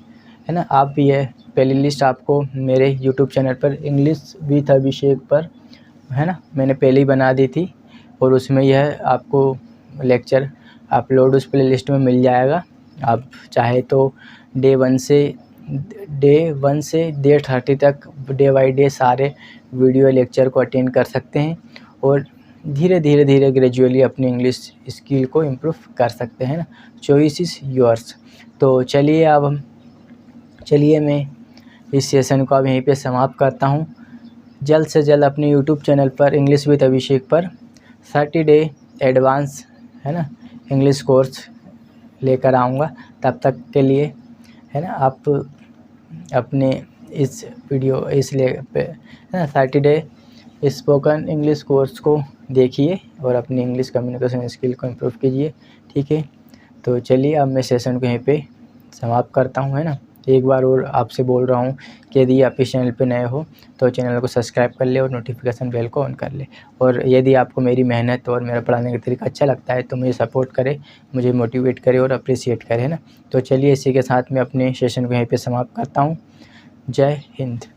है ना। आप भी है प्ले लिस्ट आपको मेरे यूट्यूब चैनल पर इंग्लिश विथ अभिषेक पर, है ना, मैंने पहले ही बना दी थी, और उसमें यह आपको लेक्चर अपलोड उस प्ले लिस्ट में मिल जाएगा। आप चाहे तो डे 1 से डे 30 तक डे बाई डे सारे वीडियो लेक्चर को अटेंड कर सकते हैं, और धीरे धीरे ग्रेजुअली अपनी इंग्लिश स्किल को इम्प्रूव कर सकते हैं ना। Choice is yours. तो चलिए मैं इस सेशन को अब यहीं पे समाप्त करता हूँ। जल्द से जल्द अपने यूट्यूब चैनल पर इंग्लिश विद अभिषेक पर 30 डे एडवांस है ना इंग्लिश कोर्स लेकर आऊँगा। तब तक के लिए है ना आप अपने इस वीडियो इसलिए पे है ना 30 डे स्पोकन इंग्लिश कोर्स को देखिए और अपनी इंग्लिश कम्युनिकेशन स्किल को इम्प्रूव कीजिए। ठीक है, तो चलिए अब मैं सेशन को यहीं पे समाप्त करता हूँ है ना। एक बार और आपसे बोल रहा हूँ कि यदि आप इस चैनल पे नए हो तो चैनल को सब्सक्राइब कर ले और नोटिफिकेशन बेल को ऑन कर ले। और यदि आपको मेरी मेहनत और मेरा पढ़ाने का तरीका अच्छा लगता है तो मुझे सपोर्ट करे, मुझे मोटिवेट करे और अप्रिशिएट करे है ना। तो चलिए इसी के साथ मैं अपने सेशन को यहीं पे समाप्त करता हूँ। जय हिंद।